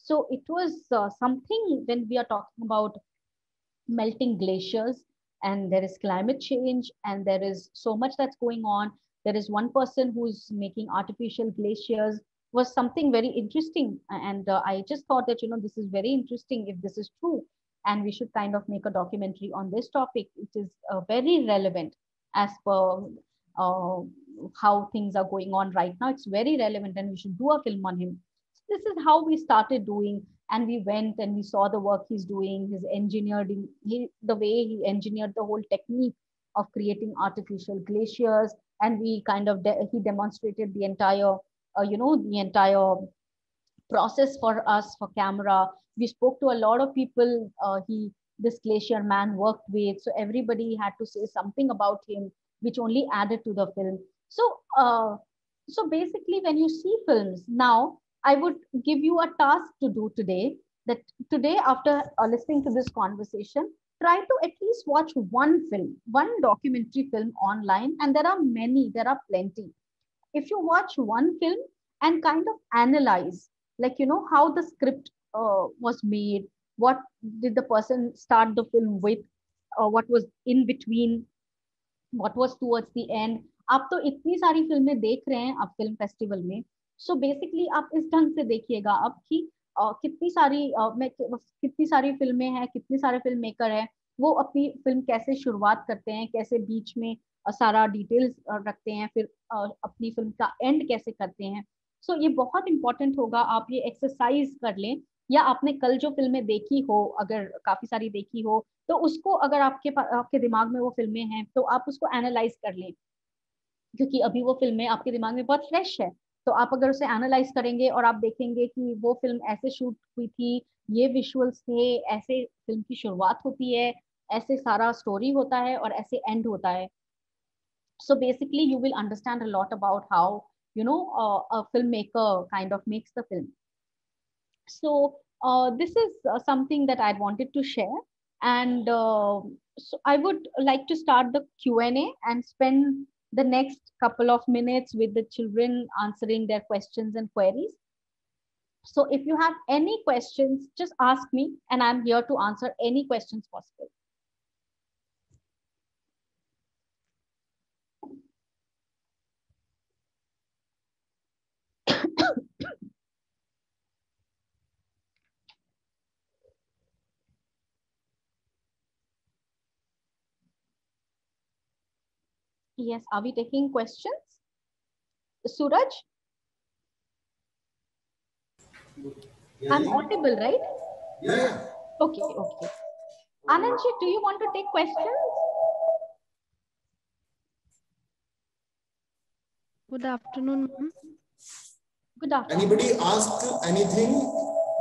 So it was something when we are talking about melting glaciers, and there is climate change, and there is so much that's going on. There is one person who's making artificial glaciers, was something very interesting. And I just thought that this is very interesting if this is true, and we should kind of make a documentary on this topic. It is very relevant as per uh, how things are going on right now. It's very relevant, and we should do a film on him. So this is how we started doing, and we went and we saw the work he's doing, his engineering, the way he engineered the whole technique of creating artificial glaciers. And we kind of he demonstrated the entire the entire process for us for camera. We spoke to a lot of people he this glacier man worked with, so everybody had to say something about him, which only added to the film. So basically, when you see films now, I would give you a task to do today, that today after listening to this conversation, try to at least watch one film, one documentary film online. And there are many, there are plenty. If you watch one film and kind of analyze, like how the script was made, what did the person start the film with, what was in between, what was towards the end. आप तो इतनी सारी फिल्में देख रहे हैं अब film festival में. सो बेसिकली आप इस ढंग से देखिएगा अब कि कितनी सारी फिल्में हैं, कितने सारे फिल्म मेकर हैं, वो अपनी फिल्म कैसे शुरुआत करते हैं, कैसे बीच में सारा डिटेल्स रखते हैं, फिर अपनी फिल्म का एंड कैसे करते हैं. सो ये बहुत इंपॉर्टेंट होगा, आप ये एक्सरसाइज कर लें. या आपने कल जो फिल्में देखी हो, अगर काफी सारी देखी हो, तो उसको अगर आपके दिमाग में वो फिल्में हैं तो आप उसको एनालाइज कर लें, क्योंकि अभी वो फिल्में आपके दिमाग में बहुत फ्रेश है. तो आप अगर उसे एनालाइज करेंगे और आप देखेंगे कि वो फिल्म ऐसे शूट हुई थी, ये विजुअल्स थे, ऐसे फिल्म की शुरुआत होती है, ऐसे सारा स्टोरी होता है और ऐसे एंड होता है. So basically you will understand a lot about how a filmmaker kind of makes the film. So this is something that I wanted to share. And so I would like to start the Q&A and spend the next couple of minutes with the children answering their questions and queries. So if you have any questions, just ask me and I'm here to answer any questions possible. Yes, are we taking questions? Suraj? Yeah, I'm audible, right? yeah. Okay, okay. Ananji, do you want to take questions? Good afternoon, ma'am. Good afternoon. Anybody ask anything,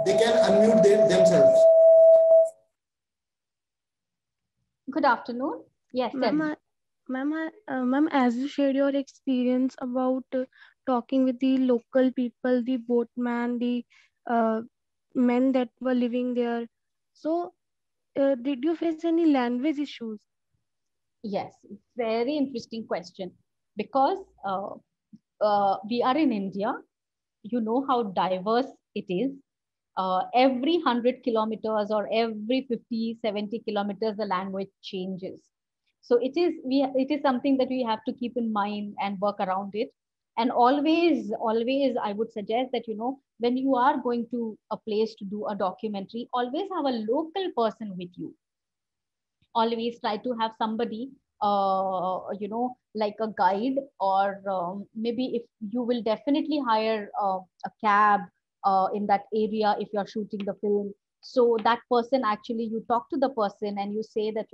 they can unmute themselves. Good afternoon. Yes, tell me. Ma'am, as you shared your experience about talking with the local people, the boatman, the uh, men that were living there. So, did you face any language issues? Yes, very interesting question. Because we are in India, you know how diverse it is. Every 100 kilometers or every 50, 70 kilometers, the language changes. So it is something that we have to keep in mind and work around it. And always, I would suggest that, when you are going to a place to do a documentary, always have a local person with you. Always try to have somebody, like a guide, or maybe if you will definitely hire a cab in that area if you're shooting the film. So that person, actually you talk to the person and you say that,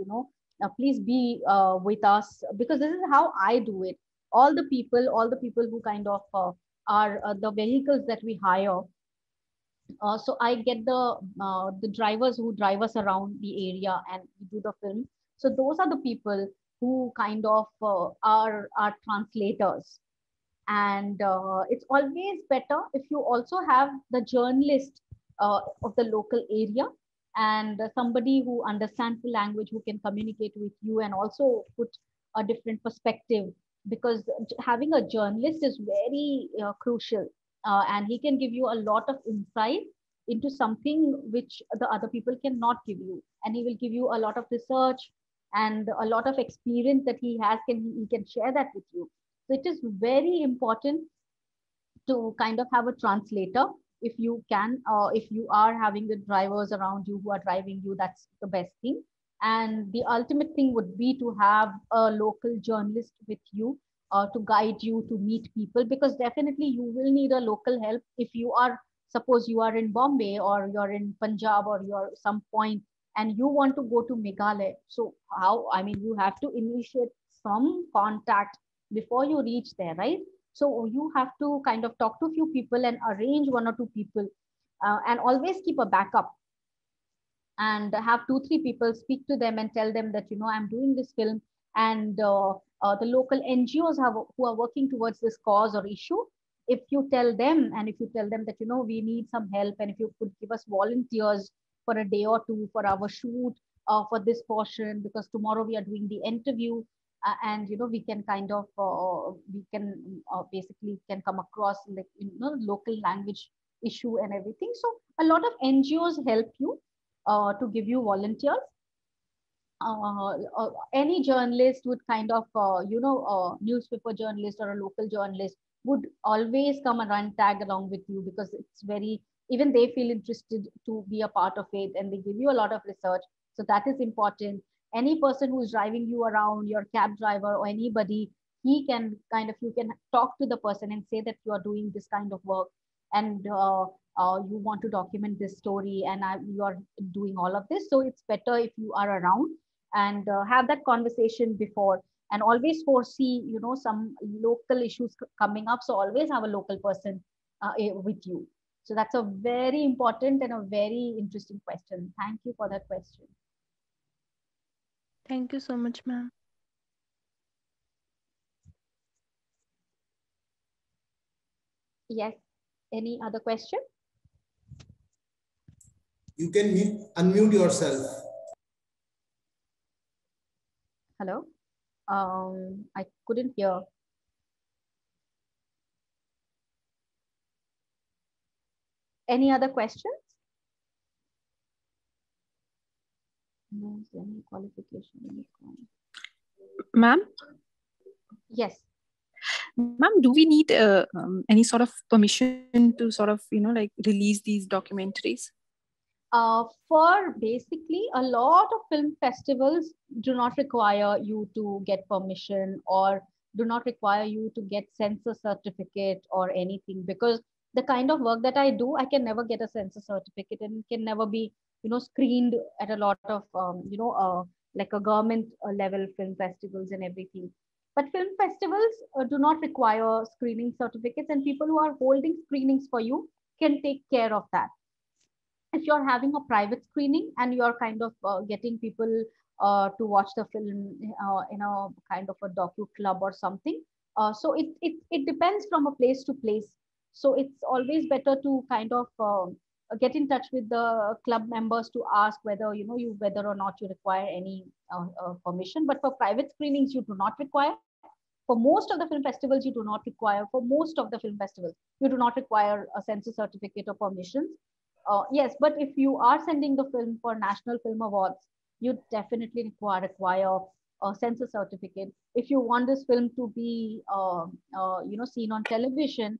please be with us, because this is how I do it. All the people who kind of are the vehicles that we hire. So I get the drivers who drive us around the area and we do the film. So those are the people who kind of are translators. And it's always better if you also have the journalist of the local area, and somebody who understands the language, who can communicate with you and also put a different perspective. Because having a journalist is very crucial, and he can give you a lot of insight into something which the other people cannot give you, and he will give you a lot of research and a lot of experience that he can share that with you. So it is very important to kind of have a translator if you can. If you are having the drivers around you who are driving you, that's the best thing. And the ultimate thing would be to have a local journalist with you to guide you to meet people, because definitely you will need a local help if you are, suppose you are in Bombay or you're in Punjab or you're some point and you want to go to Meghalaya. So how, I mean, you have to initiate some contact before you reach there, right? So you have to kind of talk to a few people and arrange one or two people, and always keep a backup, and have 2 3 people, speak to them and tell them that, I'm doing this film, and the local NGOs who are working towards this cause or issue. If you tell them, and if you tell them that, we need some help, and if you could give us volunteers for a day or two for our shoot, for this portion, because tomorrow we are doing the interview, and we can kind of we can basically can come across, like, local language issue and everything. So a lot of NGOs help you to give you volunteers. Any journalist would kind of, newspaper journalist or a local journalist would always come and run tag along with you, because it's very, even they feel interested to be a part of it, and they give you a lot of research. So that is important. Any person who's driving you around, your cab driver or anybody, he can kind of, you can talk to the person and say that you are doing this kind of work, and you want to document this story, and you are doing all of this. So it's better if you are around and have that conversation before, and always foresee, some local issues coming up. So always have a local person with you. So that's a very important and a very interesting question. Thank you for that question. Thank you so much, ma'am. Yes, any other question? You can unmute yourself. Hello. I couldn't hear. Any other questions? No, any qualification? Ma'am? Yes. Ma'am, do we need any sort of permission to sort of, like release these documentaries? For basically a lot of film festivals do not require you to get permission or do not require you to get censor certificate or anything, because the kind of work that I do, I can never get a censor certificate and can never be, screened at a lot of, like a government level film festivals and everything. But film festivals do not require screening certificates, and people who are holding screenings for you can take care of that. If you're having a private screening and you're kind of getting people to watch the film in a kind of a docu club or something, so it depends from a place to place. So it's always better to kind of get in touch with the club members to ask whether whether or not you require any permission. But for private screenings you do not require. For most of the film festivals you do not require. For most of the film festivals you do not require a censor certificate or permissions. Yes, but if you are sending the film for National Film Awards, you definitely require a censor certificate. If you want this film to be, seen on television,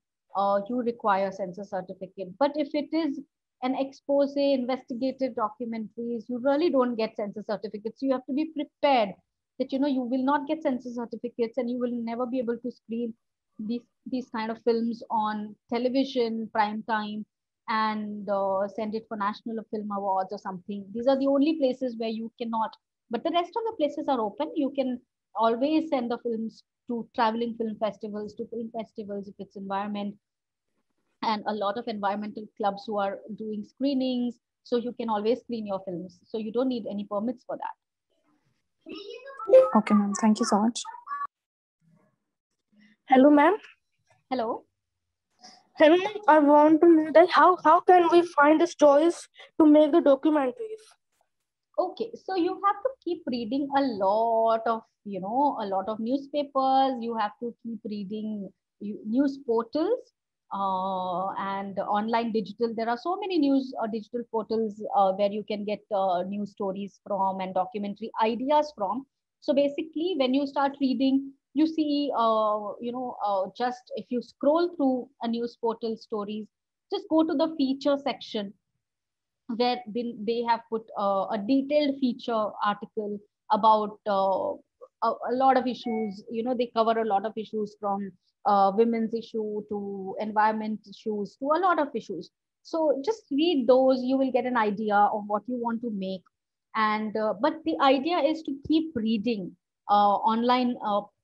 you require censor certificate. But if it is an expose, investigative documentaries, you really don't get censor certificates. You have to be prepared that you will not get censor certificates and you will never be able to screen these kind of films on television, prime time, and send it for National Film Awards or something. These are the only places where you cannot. But the rest of the places are open. You can always send the films to traveling film festivals, to film festivals if it's environment, and a lot of environmental clubs who are doing screenings. So you can always screen your films. So you don't need any permits for that. Okay, ma'am. Thank you so much. Hello, ma'am. Hello. Hello, I want to know that how can we find the stories to make the documentaries? Okay, so you have to keep reading a lot of newspapers. You have to keep reading news portals and online digital. There are so many news digital portals where you can get news stories from and documentary ideas from. So basically, when you start reading, you see, just if you scroll through a news portal stories, just go to the feature section where they have put a detailed feature article about a lot of issues. They cover a lot of issues from women's issue to environment issues to a lot of issues. So just read those, you will get an idea of what you want to make. And but the idea is to keep reading online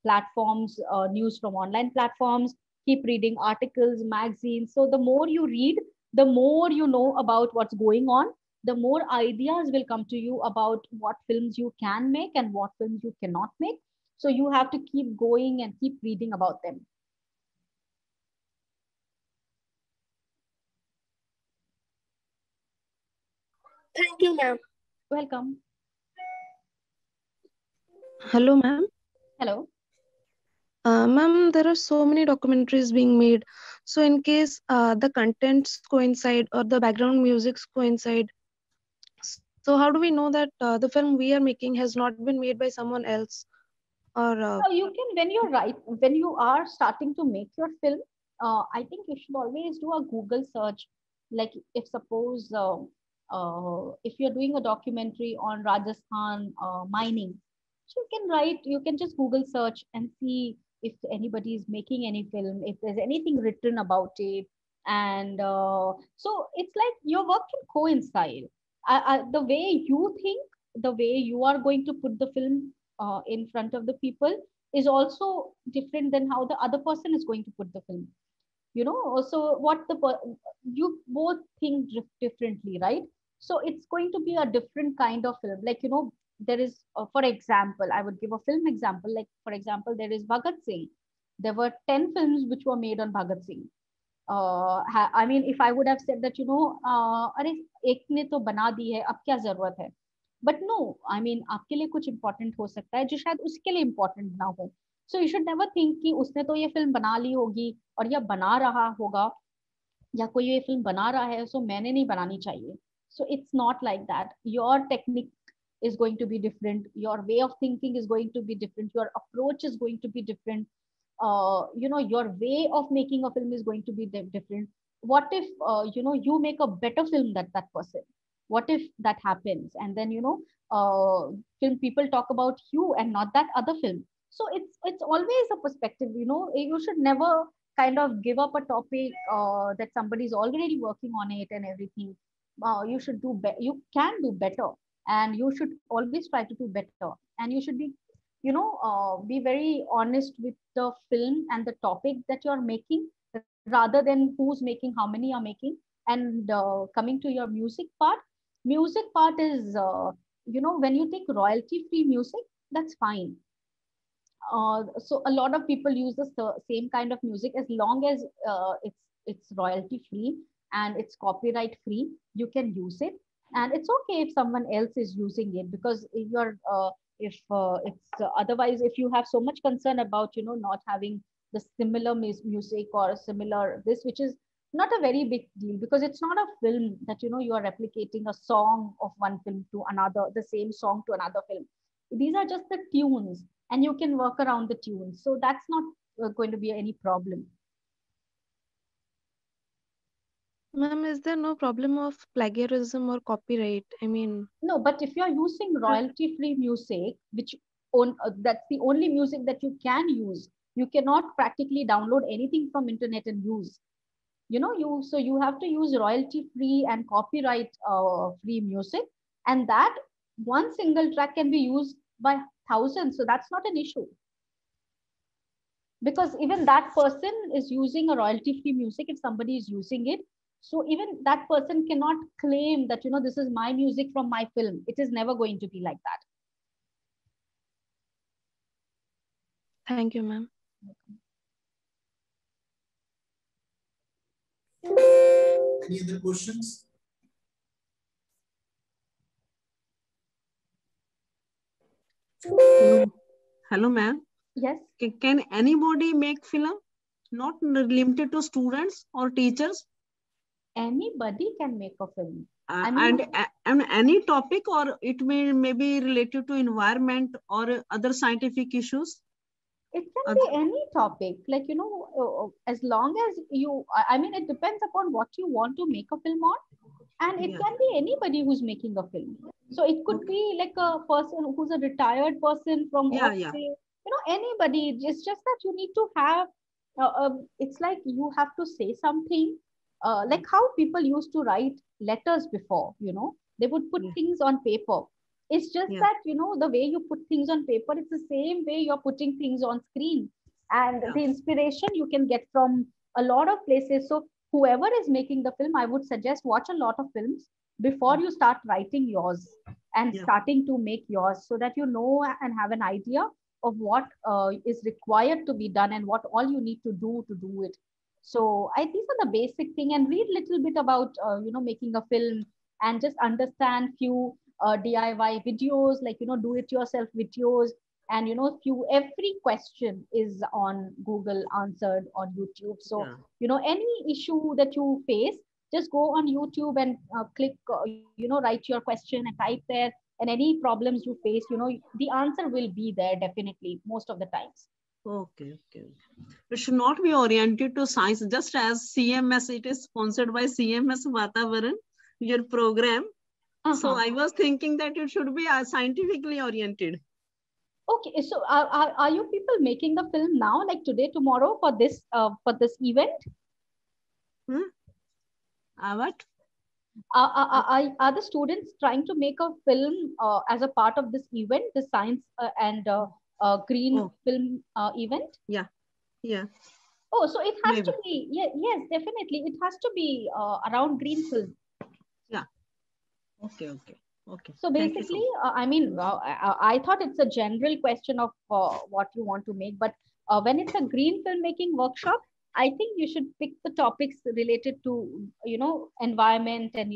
platforms, news from online platforms, keep reading articles, magazines. So the more you read, the more you know about what's going on, the more ideas will come to you about what films you can make and what films you cannot make. So you have to keep going and keep reading about them. Thank you, ma'am. Welcome. Hello, ma'am. Hello. Ma'am, there are so many documentaries being made. So in case the contents coincide or the background musics coincide, so how do we know that the film we are making has not been made by someone else? Or So you can, when you are starting to make your film, I think you should always do a Google search. Like if suppose if you're doing a documentary on Rajasthan mining, so you can just Google search and see if anybody is making any film, if there's anything written about it. And so it's like your work can coincide. The way you think, the way you are going to put the film in front of the people is also different than how the other person is going to put the film. So you both think differently, right? So it's going to be a different kind of film. Like, there is, for example, I would give a film example. Like, for example, there is Bhagat Singh. There were 10 films which were made on Bhagat Singh. I mean, if I would have said that, अरे एक ने तो बना दी है, अब क्या जरूरत है? बट नो आई मीन आपके लिए कुछ इंपॉर्टेंट हो सकता है जो शायद उसके लिए इंपॉर्टेंट ना हो. So you should never think कि उसने तो ये फिल्म बना ली होगी और या बना रहा होगा या कोई ये फिल्म बना रहा है सो मैंने नहीं बनानी चाहिए. So it's not like that. Your technique is going to be different. Your way of thinking is going to be different. Your approach is going to be different. Your way of making a film is going to be different. What if, you make a better film than that person? What if that happens? And then, film people talk about you and not that other film. So it's always a perspective. You should never kind of give up a topic that somebody is already working on it and everything. You should you can do better, and you should always try to do better, and you should be very honest with the film and the topic that you're making, rather than who's making, how many are making. And coming to your music part is when you take royalty free music, that's fine. So a lot of people use the same kind of music, as long as it's royalty free and it's copyright free, you can use it. And it's okay if someone else is using it, because if you're if it's otherwise, if you have so much concern about not having the similar music or similar this, which is not a very big deal, because it's not a film that you are replicating a song of one film to another, the same song to another film. These are just the tunes, and you can work around the tunes, so that's not going to be any problem. Ma'am, is there no problem of plagiarism or copyright? I mean, no, but if you're using royalty free music, which that's the only music that you can use, you cannot practically download anything from internet and use. So you have to use royalty free and copyright free music, and that one single track can be used by thousands, so that's not an issue, because even that person is using a royalty free music. If somebody is using it, so even that person cannot claim that this is my music from my film. It is never going to be like that. thank you, ma'am. Any other questions? Hello, ma'am. Yes. Can anybody make film? Not limited to students or teachers? Anybody can make a film. And any topic, or it may be related to environment or other scientific issues? It can be any topic, like, as long as it depends upon what you want to make a film on. And it can be anybody who's making a film. So it could be like a person who's a retired person from anybody. It's just that you need to have, it's like you have to say something, like how people used to write letters before, they would put things on paper. It's just that, the way you put things on paper, it's the same way you're putting things on screen. And the inspiration you can get from a lot of places. So whoever is making the film, I would suggest watch a lot of films before you start writing yours and starting to make yours, so that and have an idea of what is required to be done and what all you need to do it. So these are the basic thing, and read little bit about making a film, and just understand few DIY videos, like do it yourself videos. And every question is on Google, answered on YouTube. So any issue that you face, just go on YouTube and click write your question and type there, and any problems you face, the answer will be there definitely most of the times. Okay. It should not be oriented to science, just as CMS, it is sponsored by CMS Vatavaran, your program. So I was thinking that it should be scientifically oriented. Okay, so are you people making the film now, like today, tomorrow, for this event? What? Are the students trying to make a film as a part of this event, the science and green film event? Yeah. Oh, so it has to be, yes, definitely. It has to be around green film. Yeah. Okay. So basically, I thought it's a general question of what you want to make, but when it's a green filmmaking workshop, I think you should pick the topics related to, environment and,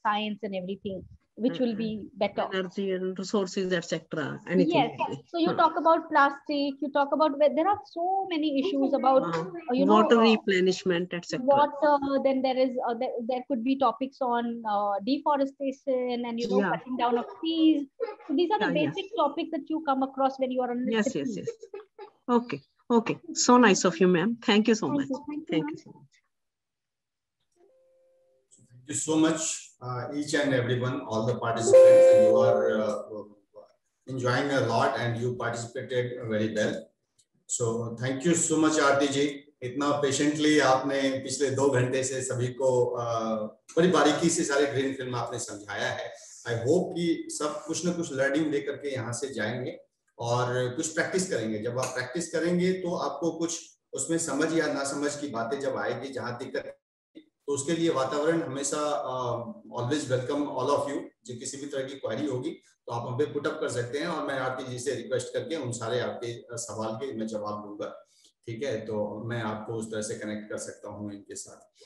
science and everything. which will be better. Energy and resources, etc. Yes. So you talk about plastic, you talk about, there are so many issues about water replenishment, etc. Water. Then there is there could be topics on deforestation and cutting down of trees. So these are the basic topics that you come across when you are on. Yes. Okay. So nice of you, ma'am. Thank you so much. Thank you so much, each and everyone, all the participants. You are enjoying a lot and you participated very well. So thank you so much, आरती जी. इतना patiently आपने पिछले 2 घंटे से सभी को बड़ी बारीकी से सारे ग्रीन फिल्म आपने समझाया है. आई होप कि सब कुछ न कुछ लर्निंग लेकर के यहाँ से जाएंगे और कुछ प्रैक्टिस करेंगे. जब आप प्रैक्टिस करेंगे तो आपको कुछ उसमें समझ या ना समझ की बातें जब आएगी, जहाँ दिक्कत, तो उसके लिए वातावरण हमेशा always welcome all of you. जो किसी भी तरह की क्वेरी होगी तो आप हम पे पुट अप कर सकते हैं और मैं आरती जी से रिक्वेस्ट करके उन सारे आपके सवाल के मैं जवाब दूंगा. ठीक है, तो मैं आपको उस तरह से कनेक्ट कर सकता हूँ इनके साथ.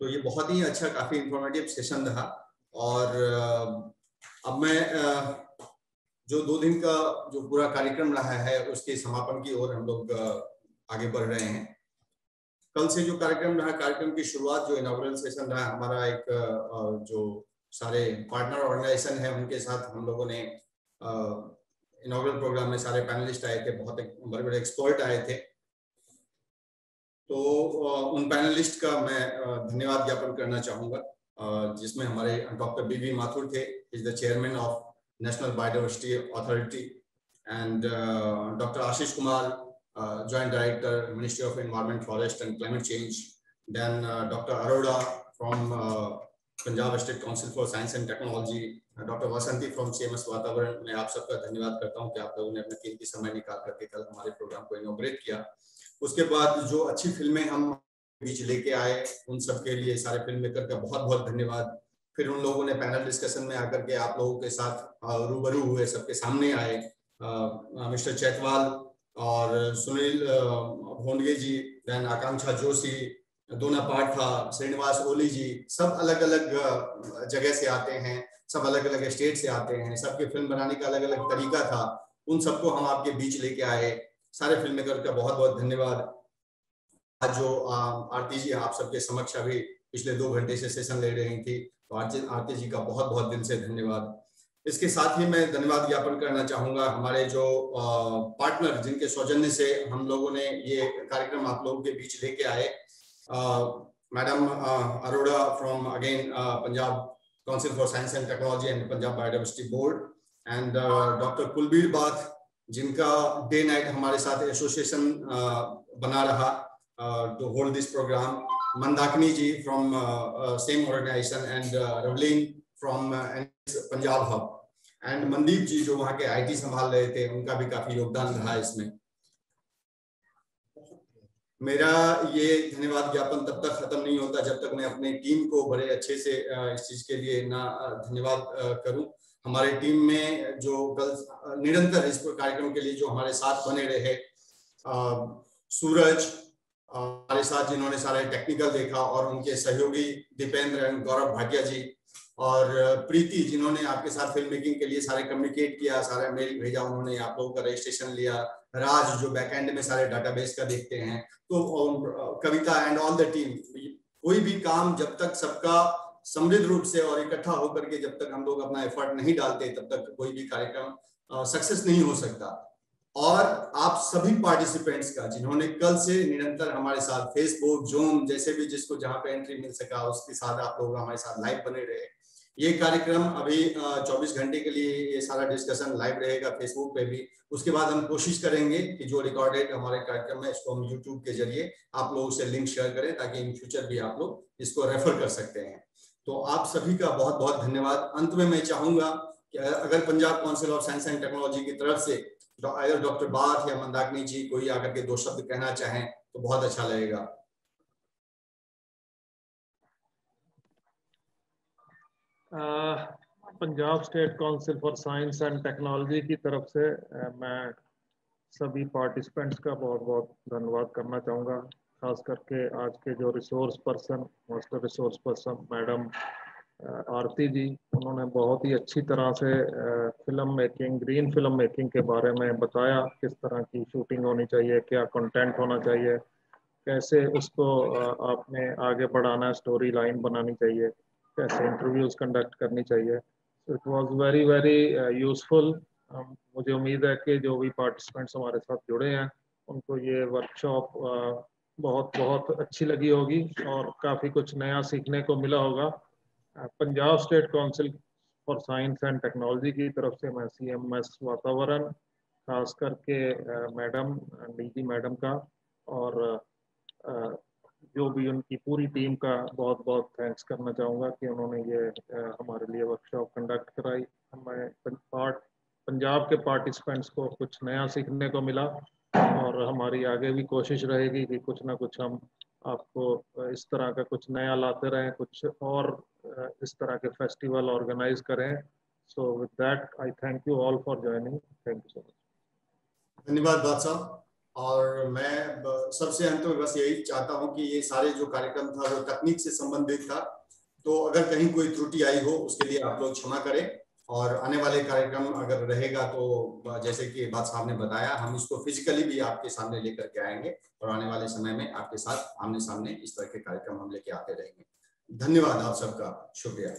तो ये बहुत ही अच्छा, काफी इंफॉर्मेटिव सेशन रहा. और अब मैं जो 2 दिन का जो पूरा कार्यक्रम रहा है उसके समापन की ओर हम लोग आगे बढ़ रहे हैं. कल से जो कार्यक्रम रहा, कार्यक्रम की शुरुआत जो इनॉग्रेशन सेशन रहा हमारा, एक जो सारे पार्टनर ऑर्गेनाइजेशन है उनके साथ हम लोगों ने इनॉग्रेशन प्रोग्राम में सारे पैनलिस्ट आए थे, बहुत बड़े बड़े एक्सपर्ट आए थे. तो उन पैनलिस्ट का मैं धन्यवाद ज्ञापन करना चाहूंगा, जिसमें हमारे डॉक्टर बीवी माथुर थे, is the chairman of national biodiversity authority, and doctor Ashish Kumar, Joint Director, Ministry of Environment, Forest and Climate Change. Then Dr. Arora from Punjab State Council for Science and Technology. Dr. Vasanti from CMS वातावरण. मैं आप सबका धन्यवाद करता हूं कि आप लोगों ने अपना कीमती समय निकाल करके कल हमारे प्रोग्राम को इनॉग्रेट किया. उसके बाद जो अच्छी फिल्में हम बीच लेके आए, उन सब के लिए सारे फिल्म मेकर का बहुत बहुत धन्यवाद. फिर उन लोगों ने पैनल डिस्कशन में आकर के आप लोगों के साथ रूबरू हुए, सबके सामने आए. मिस्टर चैतवाल और सुनील भोंडगे जी, देन आकांक्षा जोशी, दोना पाठा, श्रीनिवास ओली जी, सब अलग अलग जगह से आते हैं, सब अलग अलग स्टेट से आते हैं. सबके फिल्म बनाने का अलग अलग तरीका था. उन सबको हम आपके बीच लेके आए. सारे फिल्म मेकर का बहुत बहुत धन्यवाद. आज जो आरती जी आप सबके समक्ष अभी पिछले 2 घंटे से सेशन ले रही थी, तो आरती जी का बहुत बहुत दिल से धन्यवाद. इसके साथ ही मैं धन्यवाद ज्ञापन करना चाहूंगा हमारे जो पार्टनर, जिनके सौजन्य से हम लोगों ने ये कार्यक्रम आप लोगों के बीच लेके आए. Madam Arora from again Punjab council for science and technology and Punjab biodiversity board, and doctor Kulbir Bath, जिनका डे नाइट हमारे साथ एसोसिएशन बना रहा to hold this programme. Mandakini ji from same organisation, and Ravleen from Punjab hub, and Mandeep ji जो वहाँ के आईटी संभाल रहे थे, उनका भी काफी योगदान रहा इसमें. मेरा ये धन्यवाद ज्ञापन तब तक खत्म नहीं होता जब तक मैं अपने टीम को बड़े अच्छे से इस चीज के लिए ना धन्यवाद करूं. हमारे टीम में जो कल निरंतर इस कार्यक्रम के लिए जो हमारे साथ बने रहे, सूरज हमारे साथ जिन्होंने सारे टेक्निकल देखा, और उनके सहयोगी दीपेंद्र एंड गौरव भाटिया जी, और प्रीति जिन्होंने आपके साथ फिल्म मेकिंग के लिए सारे कम्युनिकेट किया, सारा मेल भेजा, उन्होंने आप लोगों का रजिस्ट्रेशन लिया. राज जो बैकएंड में सारे डाटाबेस का देखते हैं, तो कविता एंड ऑल द टीम. कोई भी काम जब तक सबका समृद्ध रूप से और इकट्ठा होकर के जब तक हम लोग अपना एफर्ट नहीं डालते, तब तक कोई भी कार्यक्रम सक्सेस नहीं हो सकता. और आप सभी पार्टिसिपेंट्स का जिन्होंने कल से निरंतर हमारे साथ फेसबुक, जूम, जैसे भी जिसको जहां पे एंट्री मिल सका उसके साथ आप लोग हमारे साथ लाइव बने रहे. ये कार्यक्रम अभी 24 घंटे के लिए ये सारा डिस्कशन लाइव रहेगा फेसबुक पे भी. उसके बाद हम कोशिश करेंगे कि जो रिकॉर्डेड हमारे कार्यक्रम है इसको हम यूट्यूब के जरिए आप लोगों से लिंक शेयर करें, ताकि इन फ्यूचर भी आप लोग इसको रेफर कर सकते हैं. तो आप सभी का बहुत बहुत धन्यवाद. अंत में मैं चाहूंगा कि अगर Punjab council of science and technology की तरफ से डॉक्टर बाथ या मंदाकिनी जी कोई आकर के 2 शब्द कहना चाहें तो बहुत अच्छा लगेगा. Punjab state council for science and technology की तरफ से मैं सभी पार्टिसिपेंट्स का बहुत बहुत धन्यवाद करना चाहूँगा. खास करके आज के जो resource person, master resource person madam Aarti ji, उन्होंने बहुत ही अच्छी तरह से film making, green film making के बारे में बताया, किस तरह की शूटिंग होनी चाहिए, क्या कंटेंट होना चाहिए, कैसे उसको आपने आगे बढ़ाना है, स्टोरी लाइन बनानी चाहिए, कैसे इंटरव्यूज कंडक्ट करनी चाहिए। It was very very useful. मुझे उम्मीद है कि जो भी पार्टिसिपेंट्स हमारे साथ जुड़े हैं उनको ये वर्कशॉप बहुत बहुत अच्छी लगी होगी और काफ़ी कुछ नया सीखने को मिला होगा। Punjab state council for science and technology की तरफ से मैं CMS वातावरण, खास करके मैडम डीजी मैडम का और जो भी उनकी पूरी टीम का बहुत बहुत थैंक्स करना चाहूँगा कि उन्होंने ये हमारे लिए वर्कशॉप कंडक्ट कराई। हमें पंजाब के पार्टिसिपेंट्स को कुछ नया सीखने को मिला और हमारी आगे भी कोशिश रहेगी कि कुछ ना कुछ हम आपको इस तरह का कुछ नया लाते रहें, कुछ और इस तरह के फेस्टिवल ऑर्गेनाइज करें। So with that I thank you all for joining. Thank you so much. धन्यवाद बादशाह। और मैं सबसे अंत में बस यही चाहता हूं कि ये सारे जो कार्यक्रम था वो तकनीक से संबंधित था, तो अगर कहीं कोई त्रुटि आई हो उसके लिए आप लोग क्षमा करें। और आने वाले कार्यक्रम अगर रहेगा तो जैसे कि बात साहब ने बताया, हम इसको फिजिकली भी आपके सामने लेकर के आएंगे और आने वाले समय में आपके साथ आमने सामने इस तरह के कार्यक्रम हम लेके आते रहेंगे। धन्यवाद आप सबका, शुक्रिया।